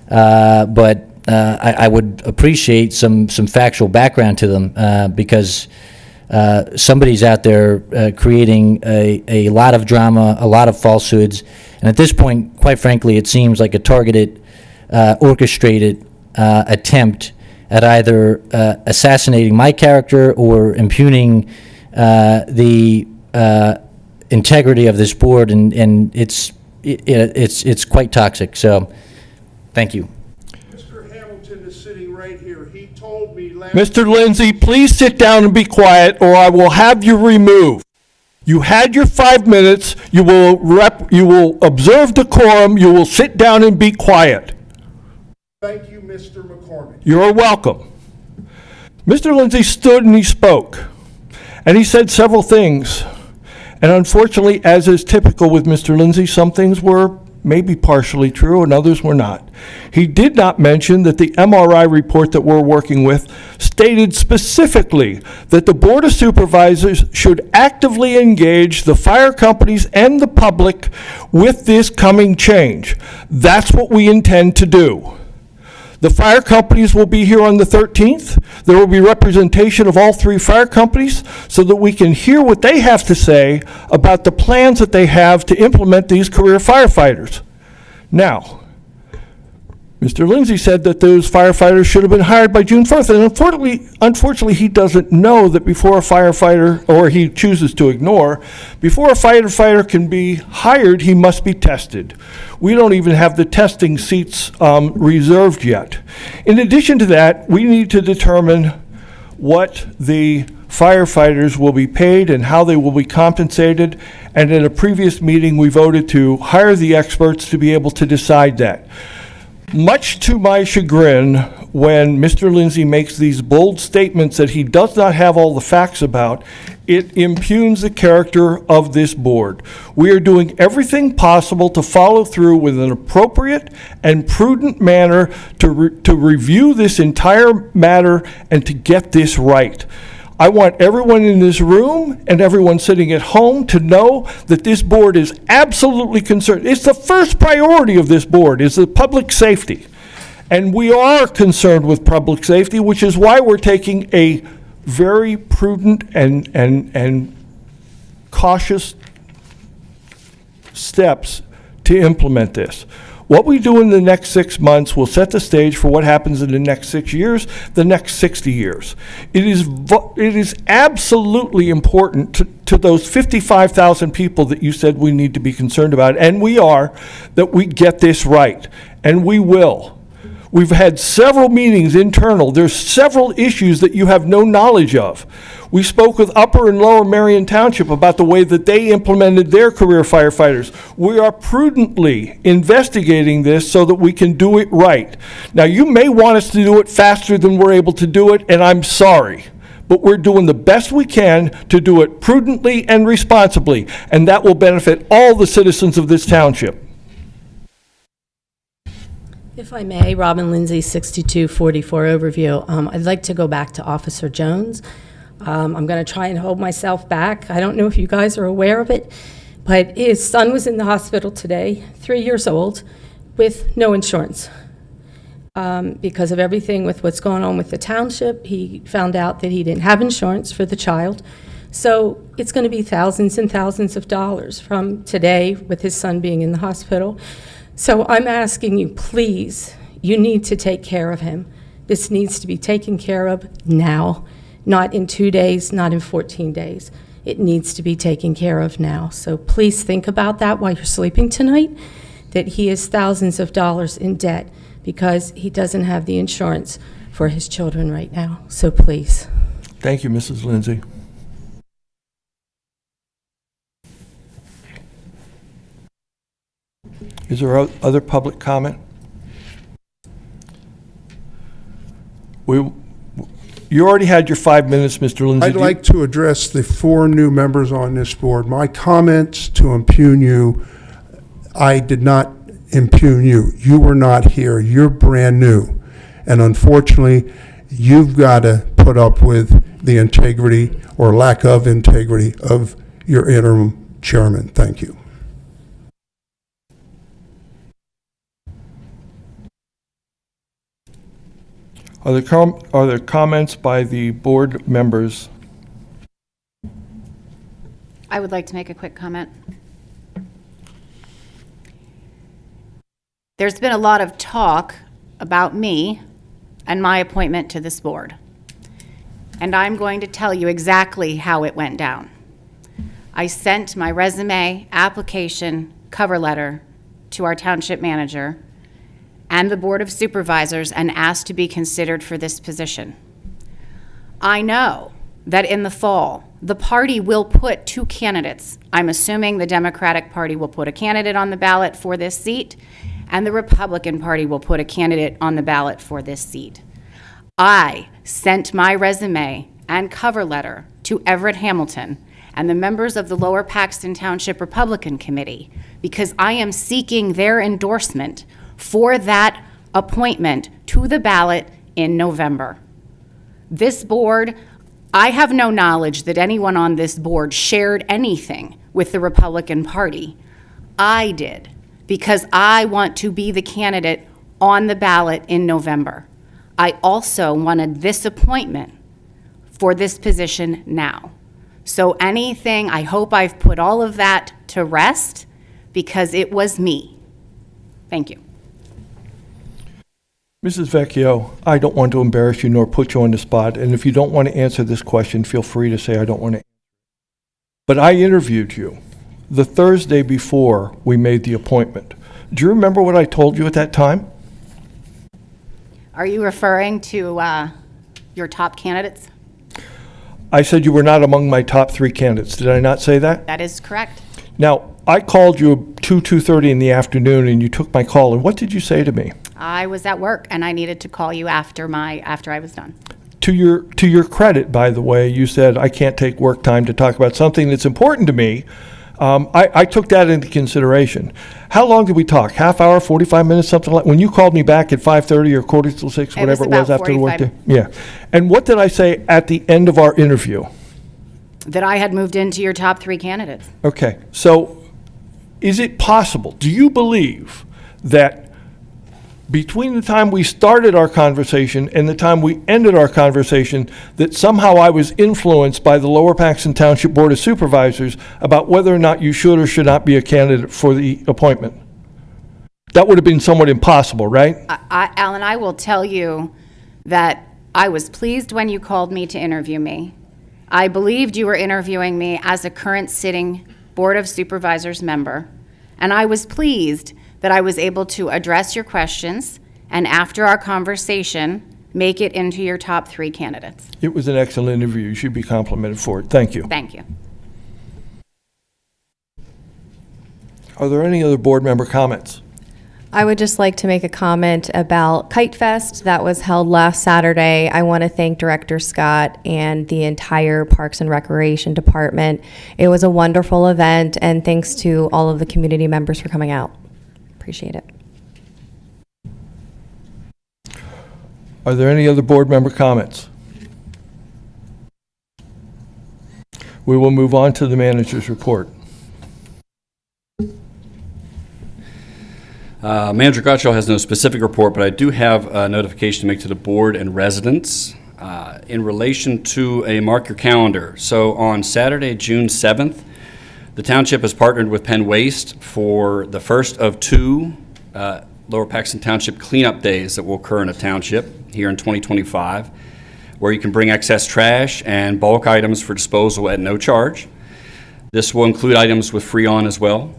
but I would appreciate some factual background to them because somebody's out there creating a lot of drama, a lot of falsehoods, and at this point, quite frankly, it seems like a targeted, orchestrated attempt at either assassinating my character or impugning the integrity of this board, and it's quite toxic. So, thank you. Mr. Hamilton is sitting right here. He told me last... Mr. Lindsay, please sit down and be quiet, or I will have you removed. You had your 5 minutes. You will observe decorum. You will sit down and be quiet. Thank you, Mr. McCormick. You're welcome. Mr. Lindsay stood and he spoke, and he said several things. And unfortunately, as is typical with Mr. Lindsay, some things were maybe partially true and others were not. He did not mention that the MRI report that we're working with stated specifically that the Board of Supervisors should actively engage the fire companies and the public with this coming change. That's what we intend to do. The fire companies will be here on the 13th. There will be representation of all three fire companies so that we can hear what they have to say about the plans that they have to implement these career firefighters. Now, Mr. Lindsay said that those firefighters should have been hired by June 1st, and unfortunately, he doesn't know that before a firefighter, or he chooses to ignore, before a firefighter can be hired, he must be tested. We don't even have the testing seats reserved yet. In addition to that, we need to determine what the firefighters will be paid and how they will be compensated, and in a previous meeting, we voted to hire the experts to be able to decide that. Much to my chagrin, when Mr. Lindsay makes these bold statements that he does not have all the facts about, it impugns the character of this board. We are doing everything possible to follow through with an appropriate and prudent manner to review this entire matter and to get this right. I want everyone in this room and everyone sitting at home to know that this board is absolutely concerned. It's the first priority of this board, is the public safety. And we are concerned with public safety, which is why we're taking a very prudent and cautious steps to implement this. What we do in the next 6 months will set the stage for what happens in the next 6 years, the next 60 years. It is absolutely important to those 55,000 people that you said we need to be concerned about, and we are, that we get this right, and we will. We've had several meetings internal. There's several issues that you have no knowledge of. We spoke with Upper and Lower Marion Township about the way that they implemented their career firefighters. We are prudently investigating this so that we can do it right. Now, you may want us to do it faster than we're able to do it, and I'm sorry. But we're doing the best we can to do it prudently and responsibly, and that will benefit all the citizens of this township. If I may, Robin Lindsay, 6244 Overview. I'd like to go back to Officer Jones. I'm going to try and hold myself back. I don't know if you guys are aware of it, but his son was in the hospital today, 3 years old, with no insurance. because of everything with what's going on with the township. He found out that he didn't have insurance for the child. So it's going to be thousands and thousands of dollars from today with his son being in the hospital. So I'm asking you, please, you need to take care of him. This needs to be taken care of now, not in 2 days, not in 14 days. It needs to be taken care of now. So please think about that while you're sleeping tonight, that he is thousands of dollars in debt because he doesn't have the insurance for his children right now. So please. Thank you, Mrs. Lindsay. Is there other public comment? You already had your 5 minutes, Mr. Lindsay. I'd like to address the 4 new members on this board. My comments to impugn you, I did not impugn you. You were not here. You're brand new. And unfortunately, you've got to put up with the integrity or lack of integrity of your interim chairman. Thank you. Are there comments by the board members? I would like to make a quick comment. There's been a lot of talk about me and my appointment to this board. And I'm going to tell you exactly how it went down. I sent my resume, application, cover letter to our township manager and the Board of Supervisors and asked to be considered for this position. I know that in the fall, the party will put 2 candidates. I'm assuming the Democratic Party will put a candidate on the ballot for this seat, and the Republican Party will put a candidate on the ballot for this seat. I sent my resume and cover letter to Everett Hamilton and the members of the Lower Paxton Township Republican Committee because I am seeking their endorsement for that appointment to the ballot in November. This board, I have no knowledge that anyone on this board shared anything with the Republican Party. I did, because I want to be the candidate on the ballot in November. I also wanted this appointment for this position now. So anything, I hope I've put all of that to rest because it was me. Thank you. Mrs. Vecchio, I don't want to embarrass you nor put you on the spot, and if you don't want to answer this question, feel free to say I don't want to. But I interviewed you the Thursday before we made the appointment. Do you remember what I told you at that time? Are you referring to your top candidates? I said you were not among my top 3 candidates. Did I not say that? That is correct. Now, I called you 2:30 in the afternoon, and you took my call, and what did you say to me? I was at work and I needed to call you after I was done. To your credit, by the way, you said, I can't take work time to talk about something that's important to me. I took that into consideration. How long did we talk? Half hour, 45 minutes, something like, when you called me back at 5:30 or 5:45, whatever it was after the workday? Yeah. And what did I say at the end of our interview? That I had moved into your top 3 candidates. Okay. So is it possible, do you believe that between the time we started our conversation and the time we ended our conversation, that somehow I was influenced by the Lower Paxton Township Board of Supervisors about whether or not you should or should not be a candidate for the appointment? That would have been somewhat impossible, right? Alan, I will tell you that I was pleased when you called me to interview me. I believed you were interviewing me as a current sitting Board of Supervisors member, and I was pleased that I was able to address your questions and after our conversation, make it into your top 3 candidates. It was an excellent interview. You should be complimented for it. Thank you. Thank you. Are there any other board member comments? I would just like to make a comment about Kite Fest that was held last Saturday. I want to thank Director Scott and the entire Parks and Recreation Department. It was a wonderful event, and thanks to all of the community members for coming out. Appreciate it. Are there any other board member comments? We will move on to the manager's report. Manager Gottschall has no specific report, but I do have a notification to make to the board and residents in relation to a mark your calendar. So on Saturday, June 7th, the township has partnered with Penn Waste for the first of two Lower Paxton Township cleanup days that will occur in a township here in 2025, where you can bring excess trash and bulk items for disposal at no charge. This will include items with Freon as well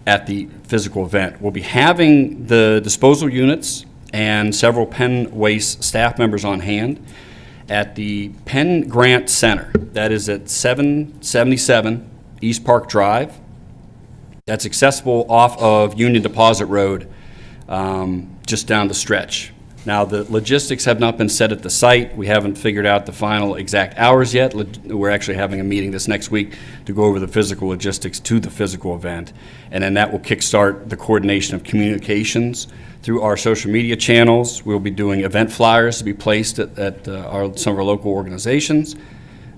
at the physical event. We'll be having the disposal units and several Penn Waste staff members on hand at the Penn Grant Center. That is at 777 East Park Drive. That's accessible off of Union Deposit Road, just down the stretch. Now, the logistics have not been set at the site. We haven't figured out the final exact hours yet. We're actually having a meeting this next week to go over the physical logistics to the physical event. And then that will kickstart the coordination of communications through our social media channels. We'll be doing event flyers to be placed at some of our local organizations,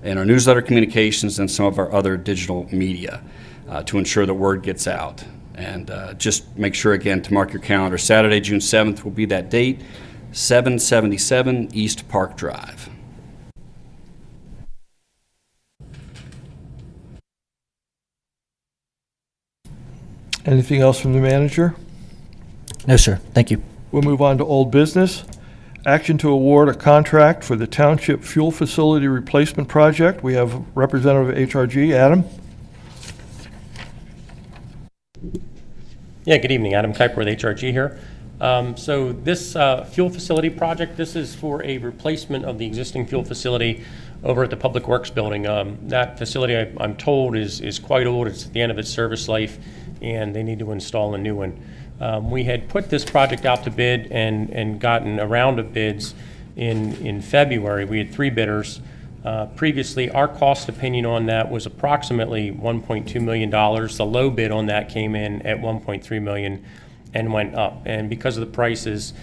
and our newsletter communications, and some of our other digital media to ensure that word gets out. And just make sure, again, to mark your calendar. Saturday, June 7th will be that date, 777 East Park Drive. Anything else from the manager? No, sir. Thank you. We'll move on to old business. Action to award a contract for the Township Fuel Facility Replacement Project. We have Representative HRG, Adam. Yeah, good evening. Adam Kuiper with HRG here. So this fuel facility project, this is for a replacement of the existing fuel facility over at the Public Works Building. That facility, I'm told, is quite old. It's at the end of its service life, and they need to install a new one. We had put this project out to bid and gotten a round of bids in February. We had 3 bidders. Previously, our cost opinion on that was approximately $1.2 million. The low bid on that came in at $1.3 million and went up. And because of the prices,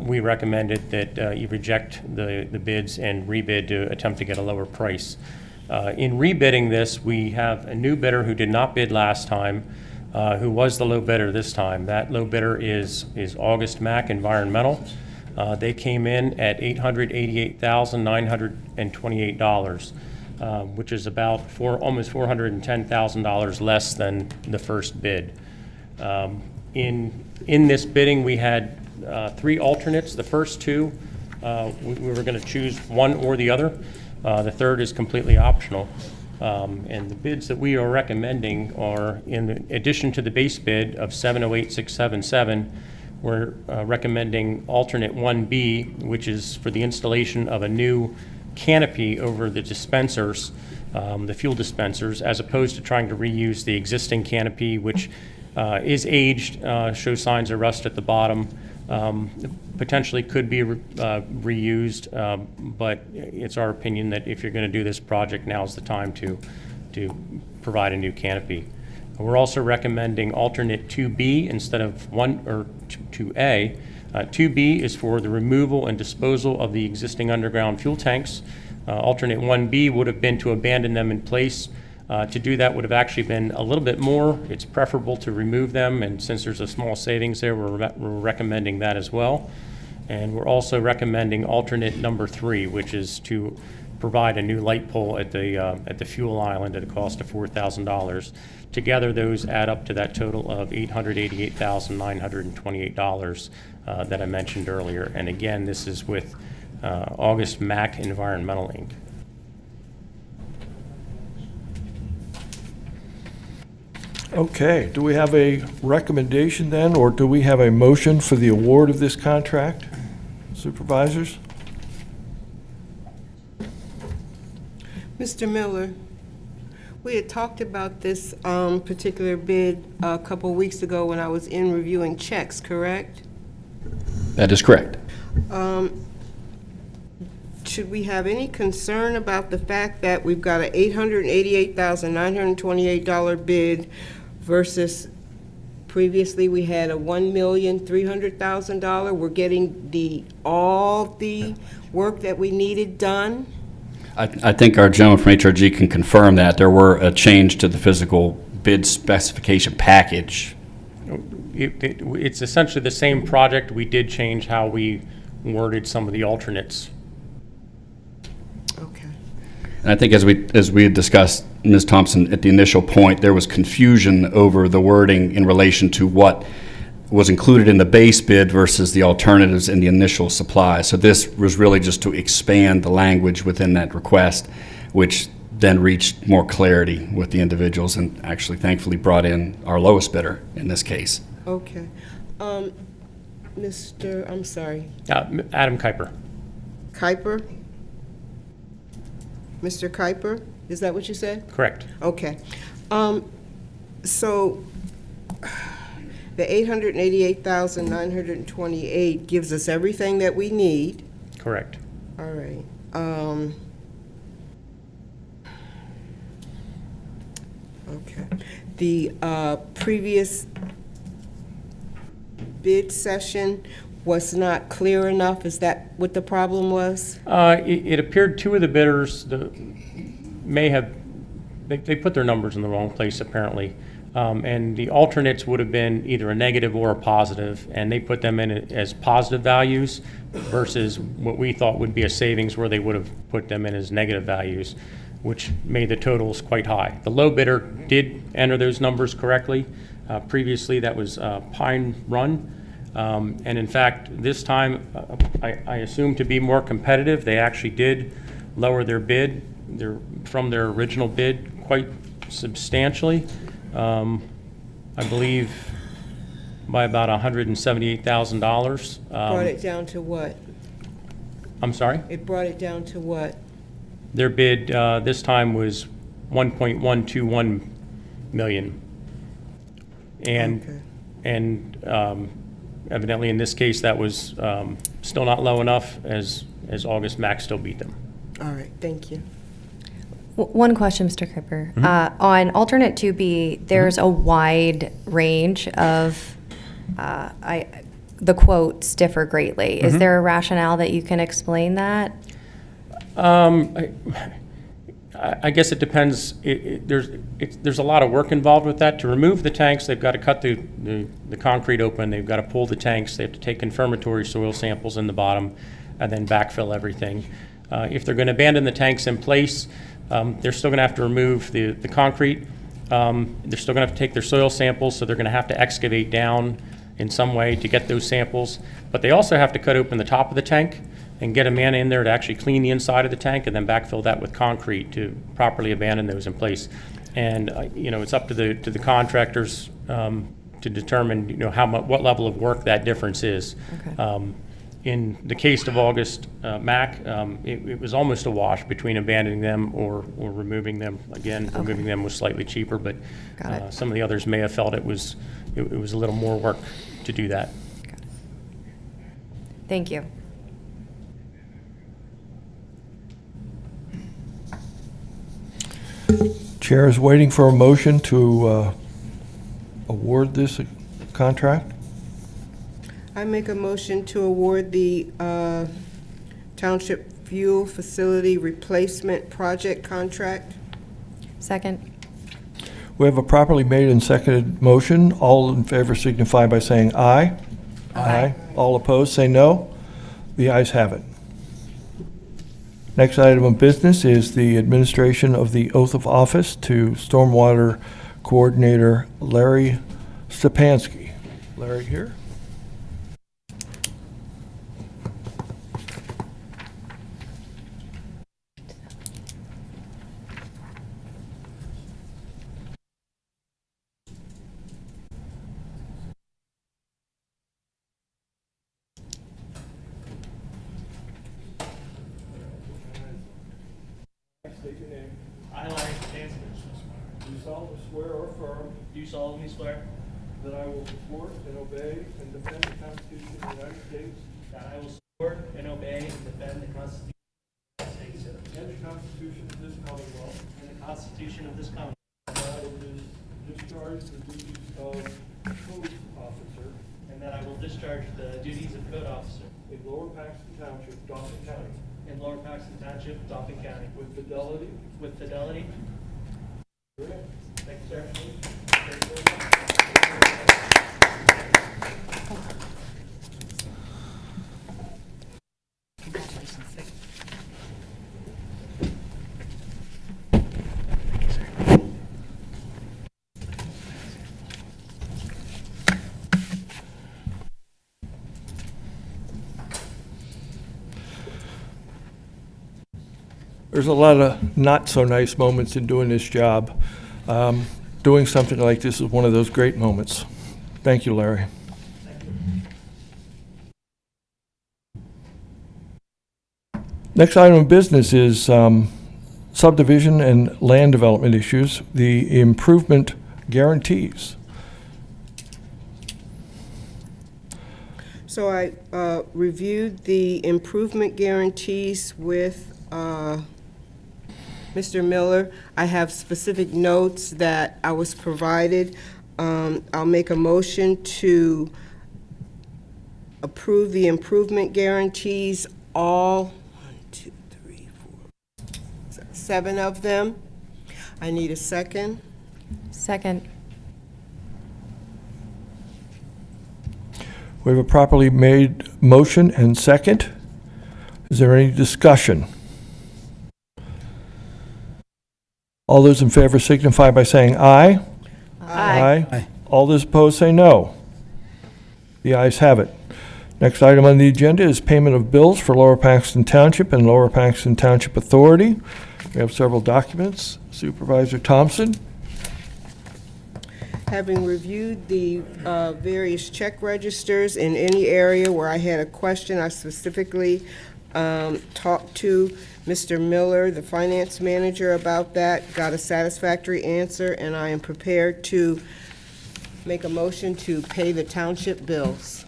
we recommended that you reject the bids and rebid to attempt to get a lower price. In rebidding this, we have a new bidder who did not bid last time, who was the low bidder this time. That low bidder is August Mack Environmental. They came in at $888,928, which is about almost $410,000 less than the first bid. In this bidding, we had 3 alternates. The first 2, we were going to choose one or the other. The third is completely optional. And the bids that we are recommending are, in addition to the base bid of $708,677, we're recommending alternate 1B, which is for the installation of a new canopy over the dispensers, the fuel dispensers, as opposed to trying to reuse the existing canopy, which is aged, shows signs of rust at the bottom, potentially could be reused, but it's our opinion that if you're going to do this project, now's the time to provide a new canopy. We're also recommending alternate 2B instead of 2A. 2B is for the removal and disposal of the existing underground fuel tanks. Alternate 1B would have been to abandon them in place. To do that would have actually been a little bit more. It's preferable to remove them, and since there's a small savings there, we're recommending that as well. And we're also recommending alternate number 3, which is to provide a new light pole at the fuel island at a cost of $4,000. Together, those add up to that total of $888,928 that I mentioned earlier. And again, this is with August Mack Environmental, Inc. Okay, do we have a recommendation then, or do we have a motion for the award of this contract? Supervisors? Mr. Miller, we had talked about this particular bid a couple weeks ago when I was in reviewing checks, correct? That is correct. Should we have any concern about the fact that we've got an $888,928 bid versus previously we had a $1,300,000? We're getting all the work that we needed done? I think our gentleman from HRG can confirm that there were a change to the physical bid specification package. It's essentially the same project. We did change how we worded some of the alternates. Okay. And I think as we had discussed, Ms. Thompson, at the initial point, there was confusion over the wording in relation to what was included in the base bid versus the alternatives in the initial supply. So this was really just to expand the language within that request, which then reached more clarity with the individuals and actually thankfully brought in our lowest bidder in this case. Okay. I'm sorry, Adam Kuiper. Kuiper? Mr. Kuiper, is that what you said? Correct. Okay. So the $888,928 gives us everything that we need. Correct. All right. Okay. The previous bid session was not clear enough. Is that what the problem was? It appeared two of the bidders may have, they put their numbers in the wrong place apparently. And the alternates would have been either a negative or a positive, and they put them in as positive values versus what we thought would be a savings where they would have put them in as negative values, which made the totals quite high. The low bidder did enter those numbers correctly. Previously, that was Pine Run. And in fact, this time, I assume to be more competitive, they actually did lower their bid from their original bid quite substantially. I believe by about $178,000. Brought it down to what? I'm sorry? It brought it down to what? Their bid this time was $1.121 million. And, evidently in this case, that was still not low enough as August Max still beat them. All right, thank you. One question, Mr. Kuiper. On alternate 2B, there's a wide range of, the quotes differ greatly. Is there a rationale that you can explain that? I guess it depends. There's a lot of work involved with that. To remove the tanks, they've got to cut the concrete open. They've got to pull the tanks. They have to take confirmatory soil samples in the bottom and then backfill everything. If they're going to abandon the tanks in place, they're still going to have to remove the concrete. They're still going to have to take their soil samples, so they're going to have to excavate down in some way to get those samples. But they also have to cut open the top of the tank and get a man in there to actually clean the inside of the tank and then backfill that with concrete to properly abandon those in place. And it's up to the contractors to determine what level of work that difference is. Okay. In the case of August Mac, it was almost a wash between abandoning them or removing them. Again, removing them was slightly cheaper, but some of the others may have felt it was a little more work to do that. Thank you. Chair is waiting for a motion to award this contract. I make a motion to award the Township Fuel Facility Replacement Project contract. Second. We have a properly made and seconded motion. All in favor signify by saying aye. Aye. All opposed, say no. The ayes have it. Next item of business is the administration of the oath of office to Stormwater Coordinator Larry Stepanski. Larry here. State your name. I, Larry Stepanski. Do solemnly swear or affirm. Do solemnly swear. That I will support and obey and defend the Constitution of the United States. That I will support and obey and defend the Constitution of the United States. And the Constitution of this Commonwealth. And the Constitution of this Commonwealth. That I will discharge the duties of code officer. And that I will discharge the duties of code officer. In Lower Paxton Township, Dauphin County. In Lower Paxton Township, Dauphin County. With fidelity. With fidelity. Thank you, sir. Thank you very much. There's a lot of not-so-nice moments in doing this job. Doing something like this is one of those great moments. Thank you, Larry. Next item of business is subdivision and land development issues, the improvement guarantees. So I reviewed the improvement guarantees with Mr. Miller. I have specific notes that I was provided. I'll make a motion to approve the improvement guarantees, all 7 of them. I need a second. Second. We have a properly made motion and second. Is there any discussion? All those in favor signify by saying aye. Aye. All those opposed say no. The ayes have it. Next item on the agenda is payment of bills for Lower Paxton Township and Lower Paxton Township Authority. We have several documents. Supervisor Thompson. Having reviewed the various check registers in any area where I had a question, I specifically talked to Mr. Miller, the finance manager, about that, got a satisfactory answer, and I am prepared to make a motion to pay the township bills.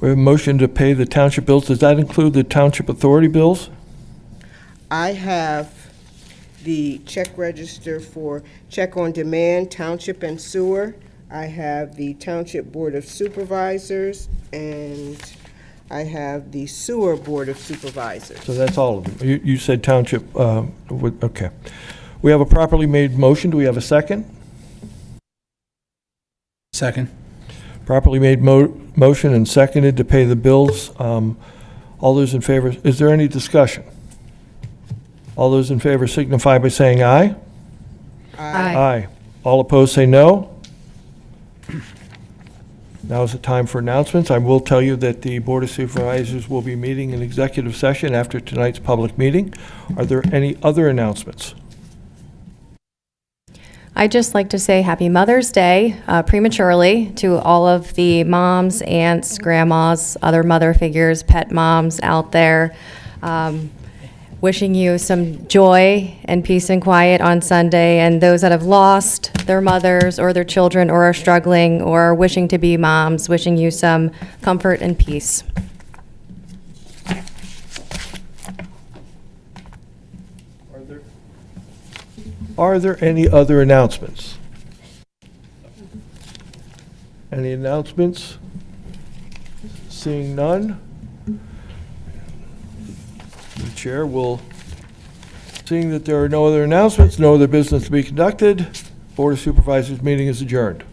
We have a motion to pay the township bills. Does that include the township authority bills? I have the check register for check on demand, township and sewer. I have the Township Board of Supervisors, and I have the Sewer Board of Supervisors. So that's all of them. You said township, okay. We have a properly made motion. Do we have a second? Second. Properly made motion and seconded to pay the bills. All those in favor, is there any discussion? All those in favor signify by saying aye. Aye. All opposed say no. Now is the time for announcements. I will tell you that the Board of Supervisors will be meeting in executive session after tonight's public meeting. Are there any other announcements? I'd just like to say Happy Mother's Day prematurely to all of the moms, aunts, grandmas, other mother figures, pet moms out there. Wishing you some joy and peace and quiet on Sunday, and those that have lost their mothers or their children or are struggling or are wishing to be moms, wishing you some comfort and peace. Are there any other announcements? Any announcements? Seeing none, the chair will, seeing that there are no other announcements, no other business to be conducted, Board of Supervisors meeting is adjourned.